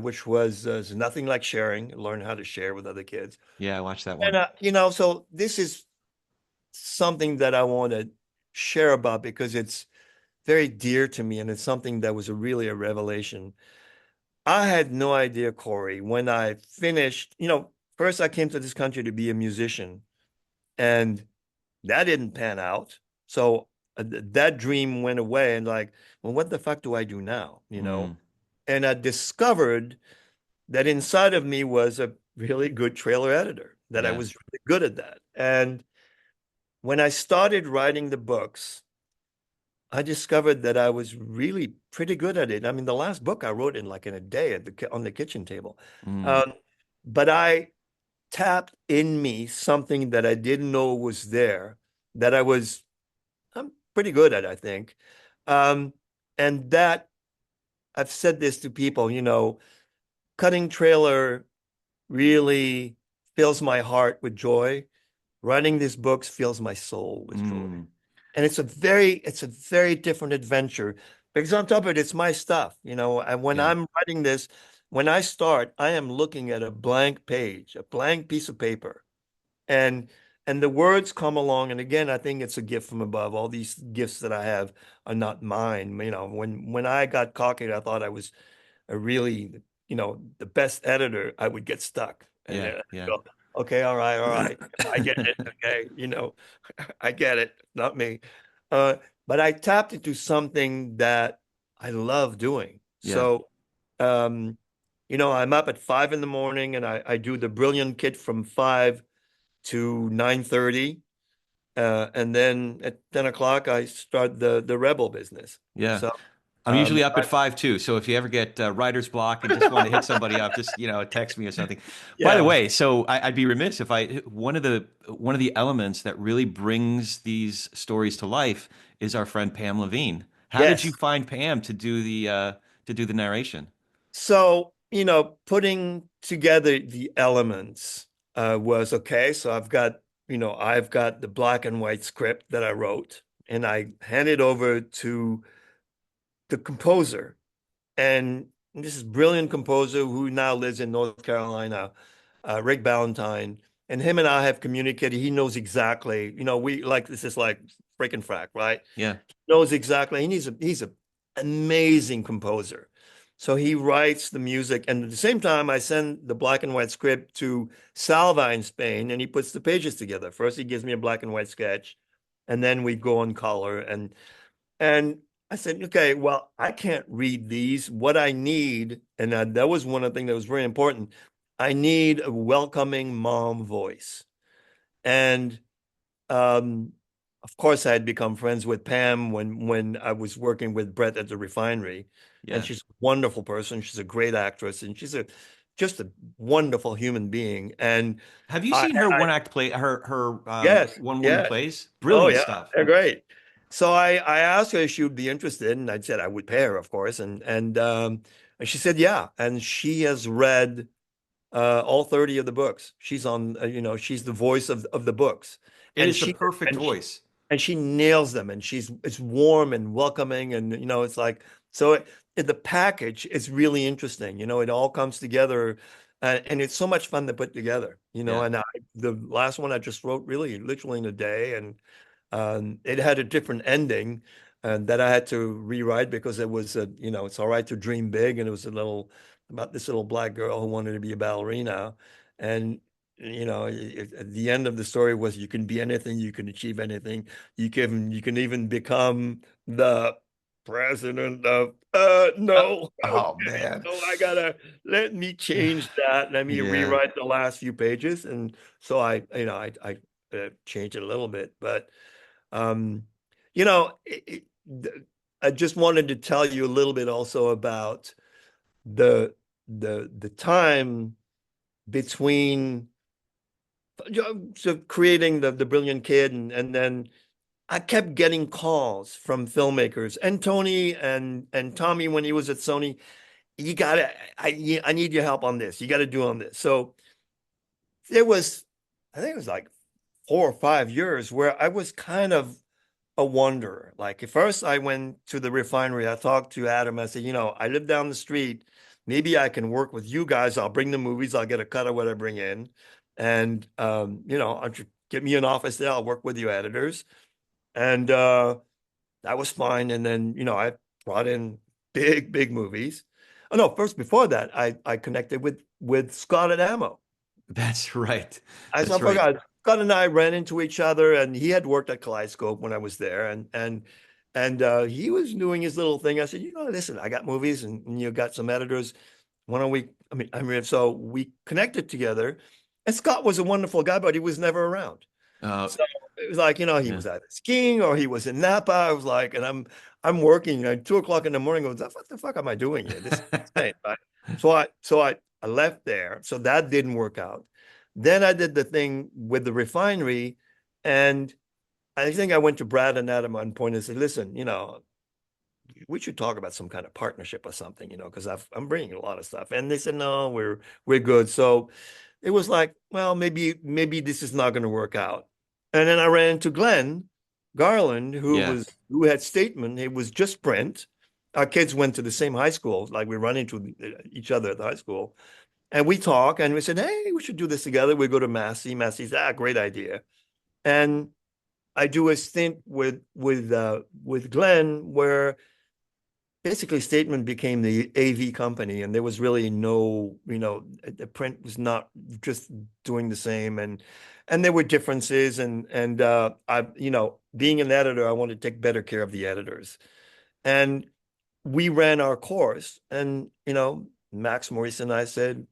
which was nothing like sharing, learn how to share with other kids. Yeah, I watched that And, one. so this is something that I want to share about because it's very dear to me. And it's something that was really a revelation. I had no idea, Corey, when I finished, first I came to this country to be a musician, and that didn't pan out. So that dream went away, and like, well, what the fuck do I do now? Mm, And I discovered that inside of me was a really good trailer editor, that I yeah. was really good at that. And when I started writing the books, I discovered that I was really pretty good at it. I mean, the last book I wrote in a day on the kitchen table. Mm, Um, but I tapped in me something that I didn't know was there, that I'm pretty good at, I think. Um, and that I've said this to people, cutting trailer really fills my heart with joy. Writing these books fills my soul with joy. mm, And it's a very different adventure. Because on top of it, it's my stuff, and when yeah. I'm writing this, when I start, I am looking at a blank page, a blank piece of paper. And the words come along. And again, I think it's a gift from above. All these gifts that I have are not mine. When I got cocky, I thought I was a really, the best editor, I would get stuck. And Yeah. then I'd Yeah. go, okay, all right, all right. I get it. Okay, I get it, not me. Uh, but I tapped into something that I love doing. Yeah. So, um, I'm up at 5 in the morning, and I do the Brilliant Kit from 5 to 9:30. And then at 10 o'clock, I start the Rebel business. Yeah. So, I'm usually up at 5 too. So if you ever get writer's block and just want to hit somebody up, just text me or something. By the yeah, way, so I'd be remiss if I one of the elements that really brings these stories to life is our friend Pam Levine. How did you yes. find Pam to do the narration? So, putting together the elements was okay. So I've got the black and white script that I wrote, and I handed over to the composer. And this is brilliant composer who now lives in North Carolina, Rick Ballantyne. And him and I have communicated. He knows exactly, we like, this is like freaking frack, right? Yeah. Knows exactly. And he's a amazing composer. So he writes the music, and at the same time, I send the black and white script to Salva in Spain, and he puts the pages together. First, he gives me a black and white sketch, and then we go on color. And I said, okay, well, I can't read these. What I need, and that was one of the things that was very important. I need a welcoming mom voice, and um, of course, I had become friends with Pam when I was working with Brett at the refinery, and Yeah. she's a wonderful person. She's a great actress, and she's just a wonderful human being. And Have you I, seen her I one act play her yes, one woman yes, plays? oh Brilliant yeah, stuff. they're great. So I asked her if she would be interested, and I said I would pay her, of course, and she said yeah, and she has read all 30 of the books. She's on, she's the voice of the books. It And is the perfect voice. and she nails them, and it's warm and welcoming, and it's like, so the package is really interesting. It all comes together, and it's so much fun to put together. Yeah. And the last one I just wrote really literally in a day, and it had a different ending that I had to rewrite because it was it's all right to dream big, and it was about this little black girl who wanted to be a ballerina, and at the end of the story was you can be anything, you can achieve anything, you can even become the president of no. Oh Okay, man. so let me change that, let me Yeah. rewrite the last few pages, and so I changed it a little bit, but um you know it, I just wanted to tell you a little bit also about the time between so creating the Brilliant Kid, and then I kept getting calls from filmmakers, and Tony and Tommy when he was at Sony. I need your help on this. You got to do on this. So there was, I think it was like 4 or 5 years where I was kind of a wanderer. Like at first I went to the refinery. I talked to Adam. I said, I live down the street. Maybe I can work with you guys. I'll bring the movies. I'll get a cut of what I bring in. And, get me an office there. I'll work with you editors. And that was fine. And then, I brought in big, big movies. Oh no, first before that, I connected with Scott at Ammo. That's right. I That's right. forgot. Scott and I ran into each other, and he had worked at Kaleidoscope when I was there, and he was doing his little thing. I said, listen, I got movies, and you got some editors. Why don't we? So we connected together, and Scott was a wonderful guy, but he was never around. Uh, So it was like, he yeah. was either skiing or he was in Napa. I was like, and I'm working at 2 o'clock in the morning. Goes, what the fuck am I doing here? This is insane. Right? So I left there. So that didn't work out. Then I did the thing with the refinery, and I think I went to Brad and Adam on point and said, listen, we should talk about some kind of partnership or something, because I'm bringing a lot of stuff. And they said, no, we're good. So it was like, well, maybe this is not going to work out. And then I ran into Glenn Garland, Yeah. who had Statement. It was just print. Our kids went to the same high school, like we run into each other at the high school. And we talk, and we said, hey, we should do this together. We go to Massey. Massey's, great idea. And I do a stint with Glenn where basically Statement became the AV company, and there was really no, the print was not just doing the same, and there were differences, and I, being an editor, I wanted to take better care of the editors, and we ran our course, and Max Maurice and I said,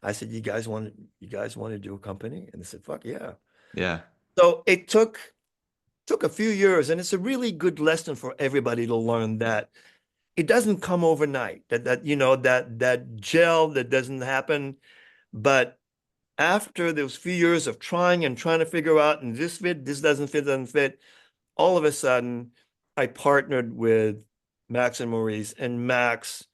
you guys want to do a company? And they said, fuck yeah. Yeah. So it took a few years, and it's a really good lesson for everybody to learn that it doesn't come overnight, that gel that doesn't happen. But after those few years of trying to figure out, and this doesn't fit, all of a sudden I partnered with Max and Maurice, and Max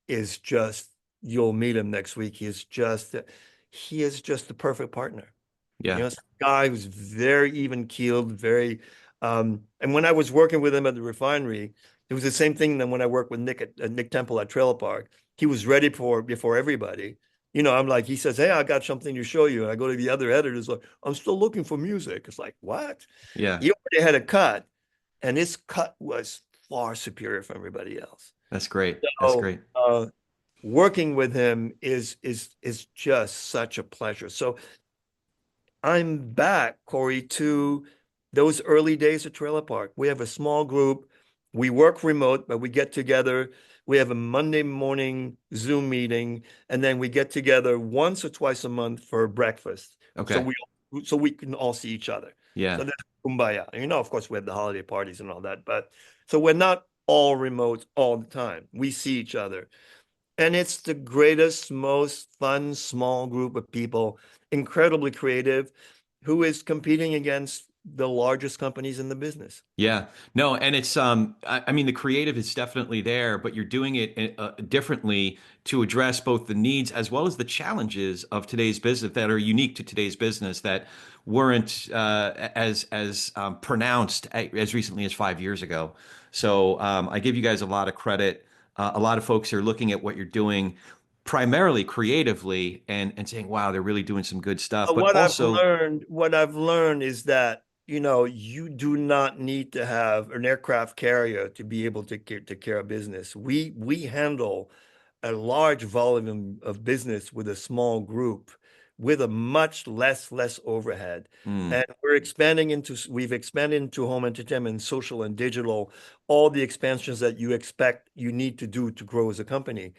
is just, you'll meet him next week. He is just the perfect partner. Yeah. This guy who's very even keeled, very, and when I was working with him at the refinery, it was the same thing than when I worked with Nick Temple at Trailer Park. He was ready before everybody. I'm like, he says, hey, I got something to show you. And I go to the other editors, like, I'm still looking for music. It's like, what? Yeah. He already had a cut, and his cut was far superior from everybody else. That's great. That's So, great. working with him is just such a pleasure. So I'm back, Corey, to those early days at Trailer Park. We have a small group. We work remote, but we get together. We have a Monday morning Zoom meeting, and then we get together once or twice a month for breakfast. Okay. So we can all see each other. Yeah. So that's kumbaya. Of course, we have the holiday parties and all that, but so we're not all remote all the time. We see each other. And it's the greatest, most fun, small group of people, incredibly creative, who is competing against the largest companies in the business. Yeah, no, and it's I mean the creative is definitely there, but you're doing it differently to address both the needs as well as the challenges of today's business that are unique to today's business that weren't as pronounced as recently as 5 years ago. So I give you guys a lot of credit. A lot of folks are looking at what you're doing primarily creatively and saying, "Wow, they're really doing some good stuff." But also, What I've learned is that, you do not need to have an aircraft carrier to be able to take care of business. We handle a large volume of business with a small group with a much less overhead. mm, And we've expanded into home entertainment, social and digital, all the expansions that you expect you need to do to grow as a company.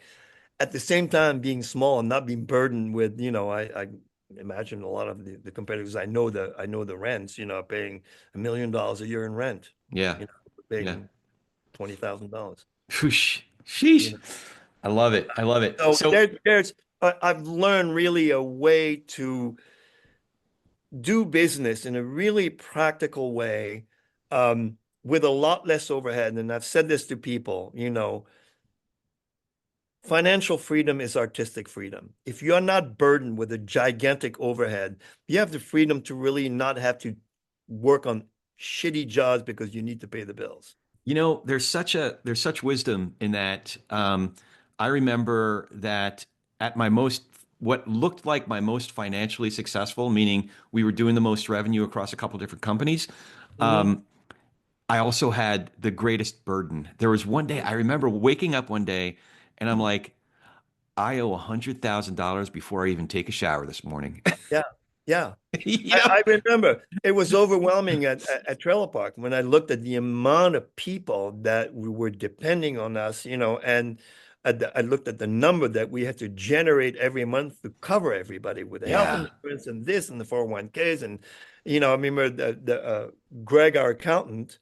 At the same time, being small and not being burdened with, I imagine a lot of the competitors I know the rents, paying $1 million a year in rent, yeah, you know, yeah. paying $20,000. Whoosh. You Sheesh. know, I love it. I love it. so So, I've learned really a way to do business in a really practical way, with a lot less overhead. And I've said this to people, financial freedom is artistic freedom. If you're not burdened with a gigantic overhead, you have the freedom to really not have to work on shitty jobs because you need to pay the bills. there's such wisdom in that. I remember that at my most, what looked like my most financially successful, meaning we were doing the most revenue across a couple different companies. Mhm. Um, I also had the greatest burden. There was one day I remember waking up one day and I'm like, I owe $100,000 before I even take a shower this morning. Yeah, yeah. You know? I remember it was overwhelming at Trailer Park when I looked at the amount of people that we were depending on us, and I looked at the number that we had to generate every month to cover everybody with the health Yeah. insurance and this and the 401ks. And, I remember Greg, our accountant,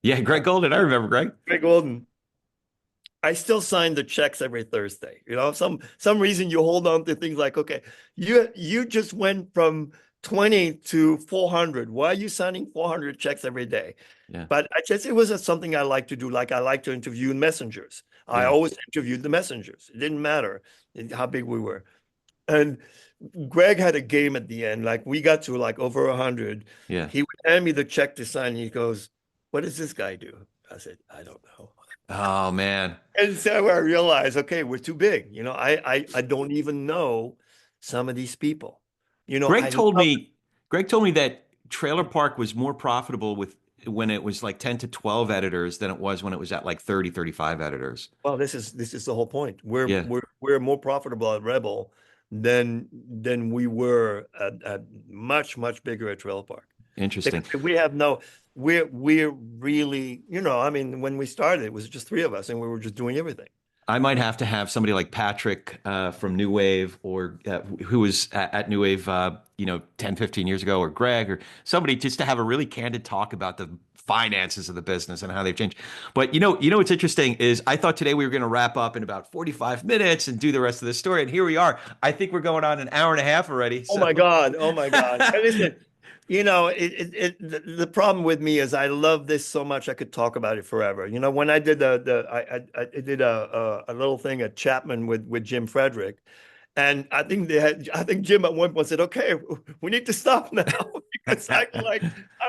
Yeah, Greg Golden. I remember Greg. Greg Golden, I still sign the checks every Thursday. Some reason you hold on to things like, okay, you just went from 20 to 400. Why are you signing 400 checks every day? Yeah. But it was something I like to do. Like I like to interview messengers. I Yeah. always interviewed the messengers. It didn't matter how big we were. And Greg had a game at the end. Like we got to like over 100. Yeah. He would hand me the check to sign. And he goes, "What does this guy do?" I said, "I don't know." Oh man. And so I realized, okay, we're too big. I don't even know some of these people. Greg I told love, me Greg told me that Trailer Park was more profitable with when it was like 10 to 12 editors than it was when it was at like 30, 35 editors. well, this is the whole point. We're Yeah, we're we're more profitable at Rebel than we were at much bigger at Trail Park. interesting. Because we're really, I mean, when we started, it was just three of us and we were just doing everything. I might have to have somebody like Patrick from New Wave or who was at New Wave 10, 15 years ago, or Greg or somebody just to have a really candid talk about the finances of the business and how they've changed. But what's interesting is I thought today we were going to wrap up in about 45 minutes and do the rest of the story. And here we are. I think we're going on an hour and a half already. Oh So my God. Oh my God. And listen, the problem with me is I love this so much I could talk about it forever. When I did I did a little thing at Chapman with Jim Frederick, and I think Jim at one point said, "Okay, we need to stop now," because I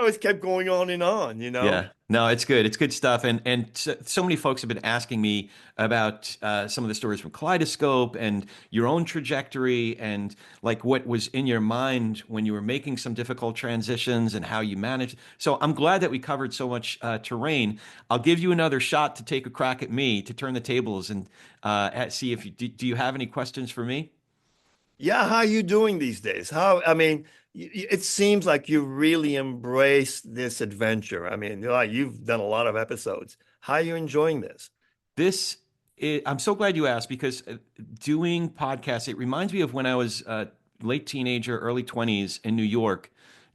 was kept going on and on. Yeah, no, it's good. It's good stuff. And so many folks have been asking me about some of the stories from Kaleidoscope and your own trajectory and like what was in your mind when you were making some difficult transitions and how you managed. So I'm glad that we covered so much terrain. I'll give you another shot to take a crack at me to turn the tables and see if do you have any questions for me? Yeah, how are you doing these days? I mean, it seems like you really embraced this adventure. I mean, you've done a lot of episodes. How are you enjoying this? I'm so glad you asked because doing podcasts, it reminds me of when I was late teenager, early 20s in New York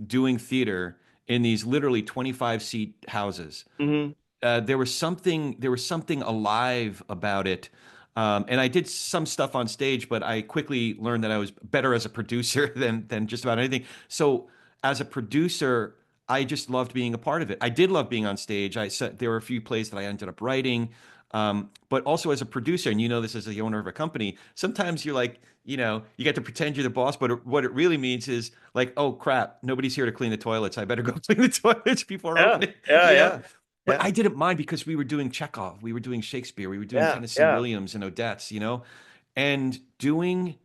doing theater in these literally 25-seat houses. Hmm. There was something alive about it. And I did some stuff on stage, but I quickly learned that I was better as a producer than just about anything. So as a producer, I just loved being a part of it. I did love being on stage. I said there were a few plays that I ended up writing, but also as a producer, and you know this as the owner of a company, sometimes you're like, you get to pretend you're the boss, but what it really means is like, oh crap, nobody's here to clean the toilets. I better go clean the toilets before Yeah, opening, yeah, you know? yeah, But yeah, I didn't mind because we were doing Chekhov, we were doing Shakespeare, we were doing yeah, Tennessee yeah. Williams and Odettes, and doing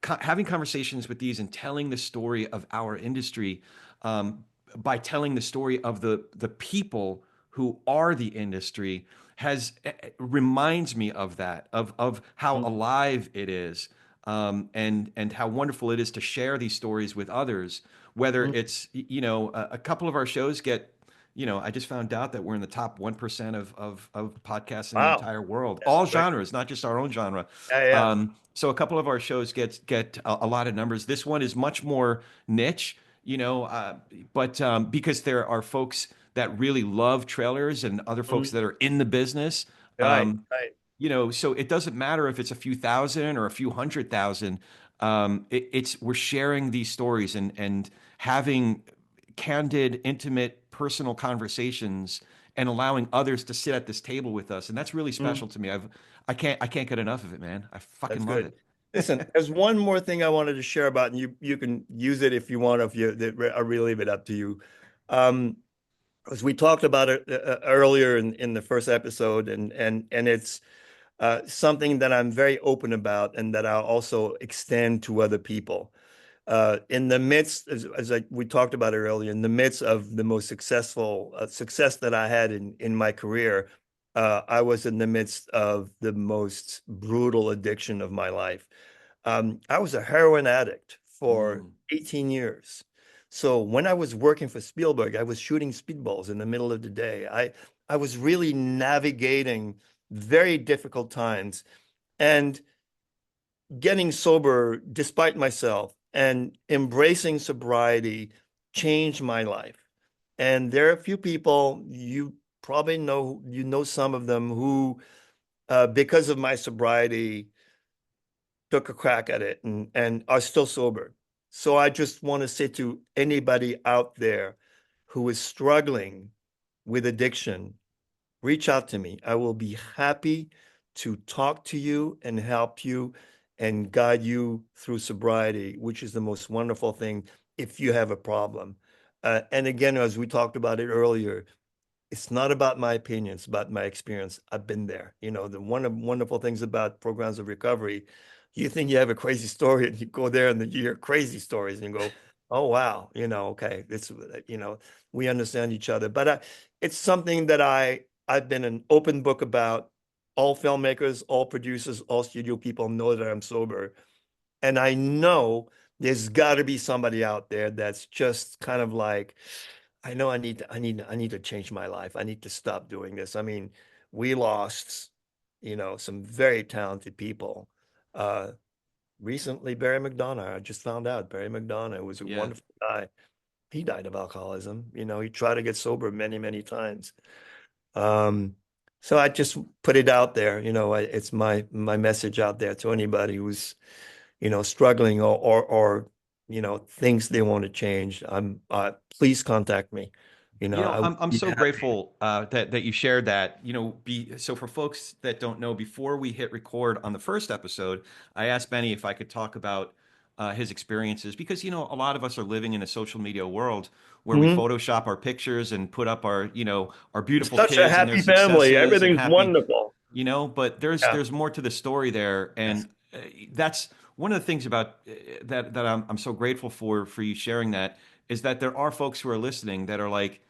having conversations with these and telling the story of our industry, um, by telling the story of the people who are the industry has reminds me of that of how Mm, alive it is, and how wonderful it is to share these stories with others, whether mm. it's a couple of our shows get, I just found out that we're in the top 1% of podcasts in the Wow. entire world, Yeah, all great. genres, not just our own genre. Yeah, yeah. So a couple of our shows get a lot of numbers. This one is much more niche, but because there are folks that really love trailers and other folks Mm, that are in the business. right, right. So it doesn't matter if it's a few thousand or a few 100,000. It's we're sharing these stories and having candid, intimate, personal conversations and allowing others to sit at this table with us, and that's really Mm, special to me. I can't get enough of it, man. I that's fucking love good. it. Listen, there's one more thing I wanted to share about, and you can use it if you want, if you, I really leave it up to you. Um, as we talked about it earlier in the first episode, and it's something that I'm very open about, and that I'll also extend to other people. In the midst, we talked about it earlier, in the midst of the most successful success that I had in my career, I was in the midst of the most brutal addiction of my life. I was a heroin addict for Mm. 18 years. So when I was working for Spielberg, I was shooting speedballs in the middle of the day. I was really navigating very difficult times, and getting sober despite myself and embracing sobriety changed my life. And there are a few people, you probably know, some of them who, because of my sobriety, took a crack at it and are still sober. So I just want to say to anybody out there who is struggling with addiction, reach out to me. I will be happy to talk to you and help you and guide you through sobriety, which is the most wonderful thing if you have a problem. And again, as we talked about it earlier, it's not about my opinion, it's about my experience. I've been there. The one of wonderful things about programs of recovery, you think you have a crazy story and you go there and you hear crazy stories and you go, oh, wow, okay, we understand each other. But it's something that I've been an open book about. All filmmakers, all producers, all studio people know that I'm sober. And I know there's got to be somebody out there that's just kind of like, I know I need to change my life. I need to stop doing this. I mean, we lost, some very talented people. Uh, Recently, Barry McDonough. I just found out Barry McDonough was a Yeah. wonderful guy. He died of alcoholism. He tried to get sober many, many times. Um, so I just put it out there. It's my message out there to anybody who's, struggling or things they want to change. Please contact me. I would I'm be so happy. grateful that you shared that. So for folks that don't know, before we hit record on the first episode, I asked Benny if I could talk about his experiences because a lot of us are living in a social media world where we Mhm. Photoshop our pictures and put up our It's beautiful such a kids and their happy family. successes and Everything's happy, wonderful. but there's Yeah. there's more to the story there, Yes. and that's one of the things about that I'm so grateful for you sharing that is that there are folks who are listening that are like,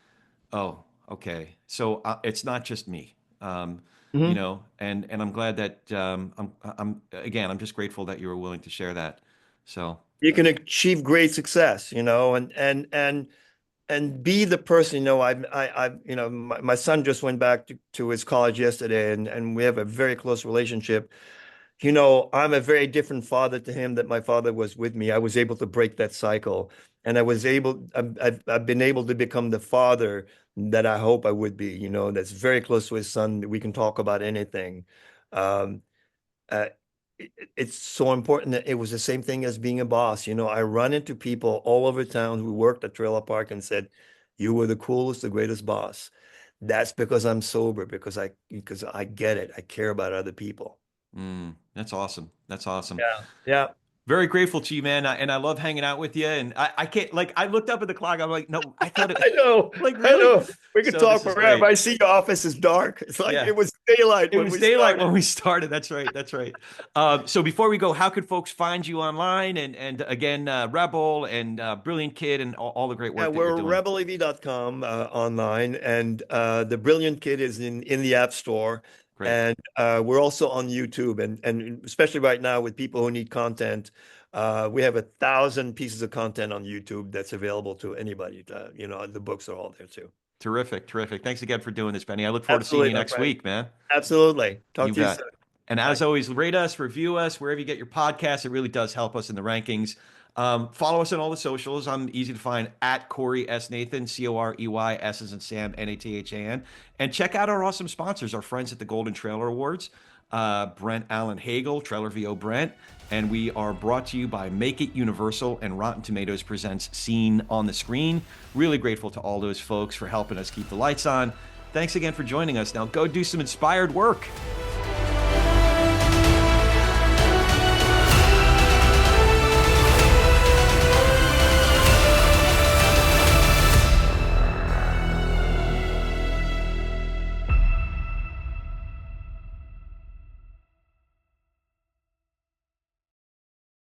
oh, okay. So it's not just me, Mhm. and I'm glad that I'm just grateful that you were willing to share that. So You can achieve great success, and be the person, my son just went back to his college yesterday, and we have a very close relationship. I'm a very different father to him that my father was with me. I was able to break that cycle, and I've been able to become the father that I hope I would be, that's very close to his son, that we can talk about anything. Um, uh, it's so important that it was the same thing as being a boss. You know, I run into people all over town who worked at trailer park and said, "You were the coolest, the greatest boss." That's because I'm sober, because I get it. I care about other people. That's awesome. That's awesome. Yeah. Yeah. Very grateful to you, man. And I love hanging out with you. And I can't, like, I looked up at the clock. I'm like, no, I thought it, I know. like, I really? know. We could So talk this is forever. great. I see your office is dark. It's like Yeah. it was daylight It when was we daylight started. when we started. That's right. That's right. So before we go, how could folks find you online? And again, Rebel and Brilliant Kid and all the great Yeah, work that you're we're doing. rebelev.com online, and the Brilliant Kid is in the App Store, Great. and we're also on YouTube, and especially right now with people who need content, we have 1,000 pieces of content on YouTube that's available to anybody. You know, the books are all there too. Terrific. Terrific. Thanks again for doing this, Benny. I look forward to seeing Absolutely, you my next friend. week, man. Absolutely. Talk You to you bet. soon. And Bye. as always, rate us, review us, wherever you get your podcasts. It really does help us in the rankings. Follow us on all the socials. I'm easy to find at Corey S. Nathan, Corey, S as in Sam, Nathan. And check out our awesome sponsors, our friends at the Golden Trailer Awards, Brent Allen Hagel, Trailer VO Brent. And we are brought to you by Make It Universal and Rotten Tomatoes presents Seen on the Screen. Really grateful to all those folks for helping us keep the lights on. Thanks again for joining us. Now go do some inspired work.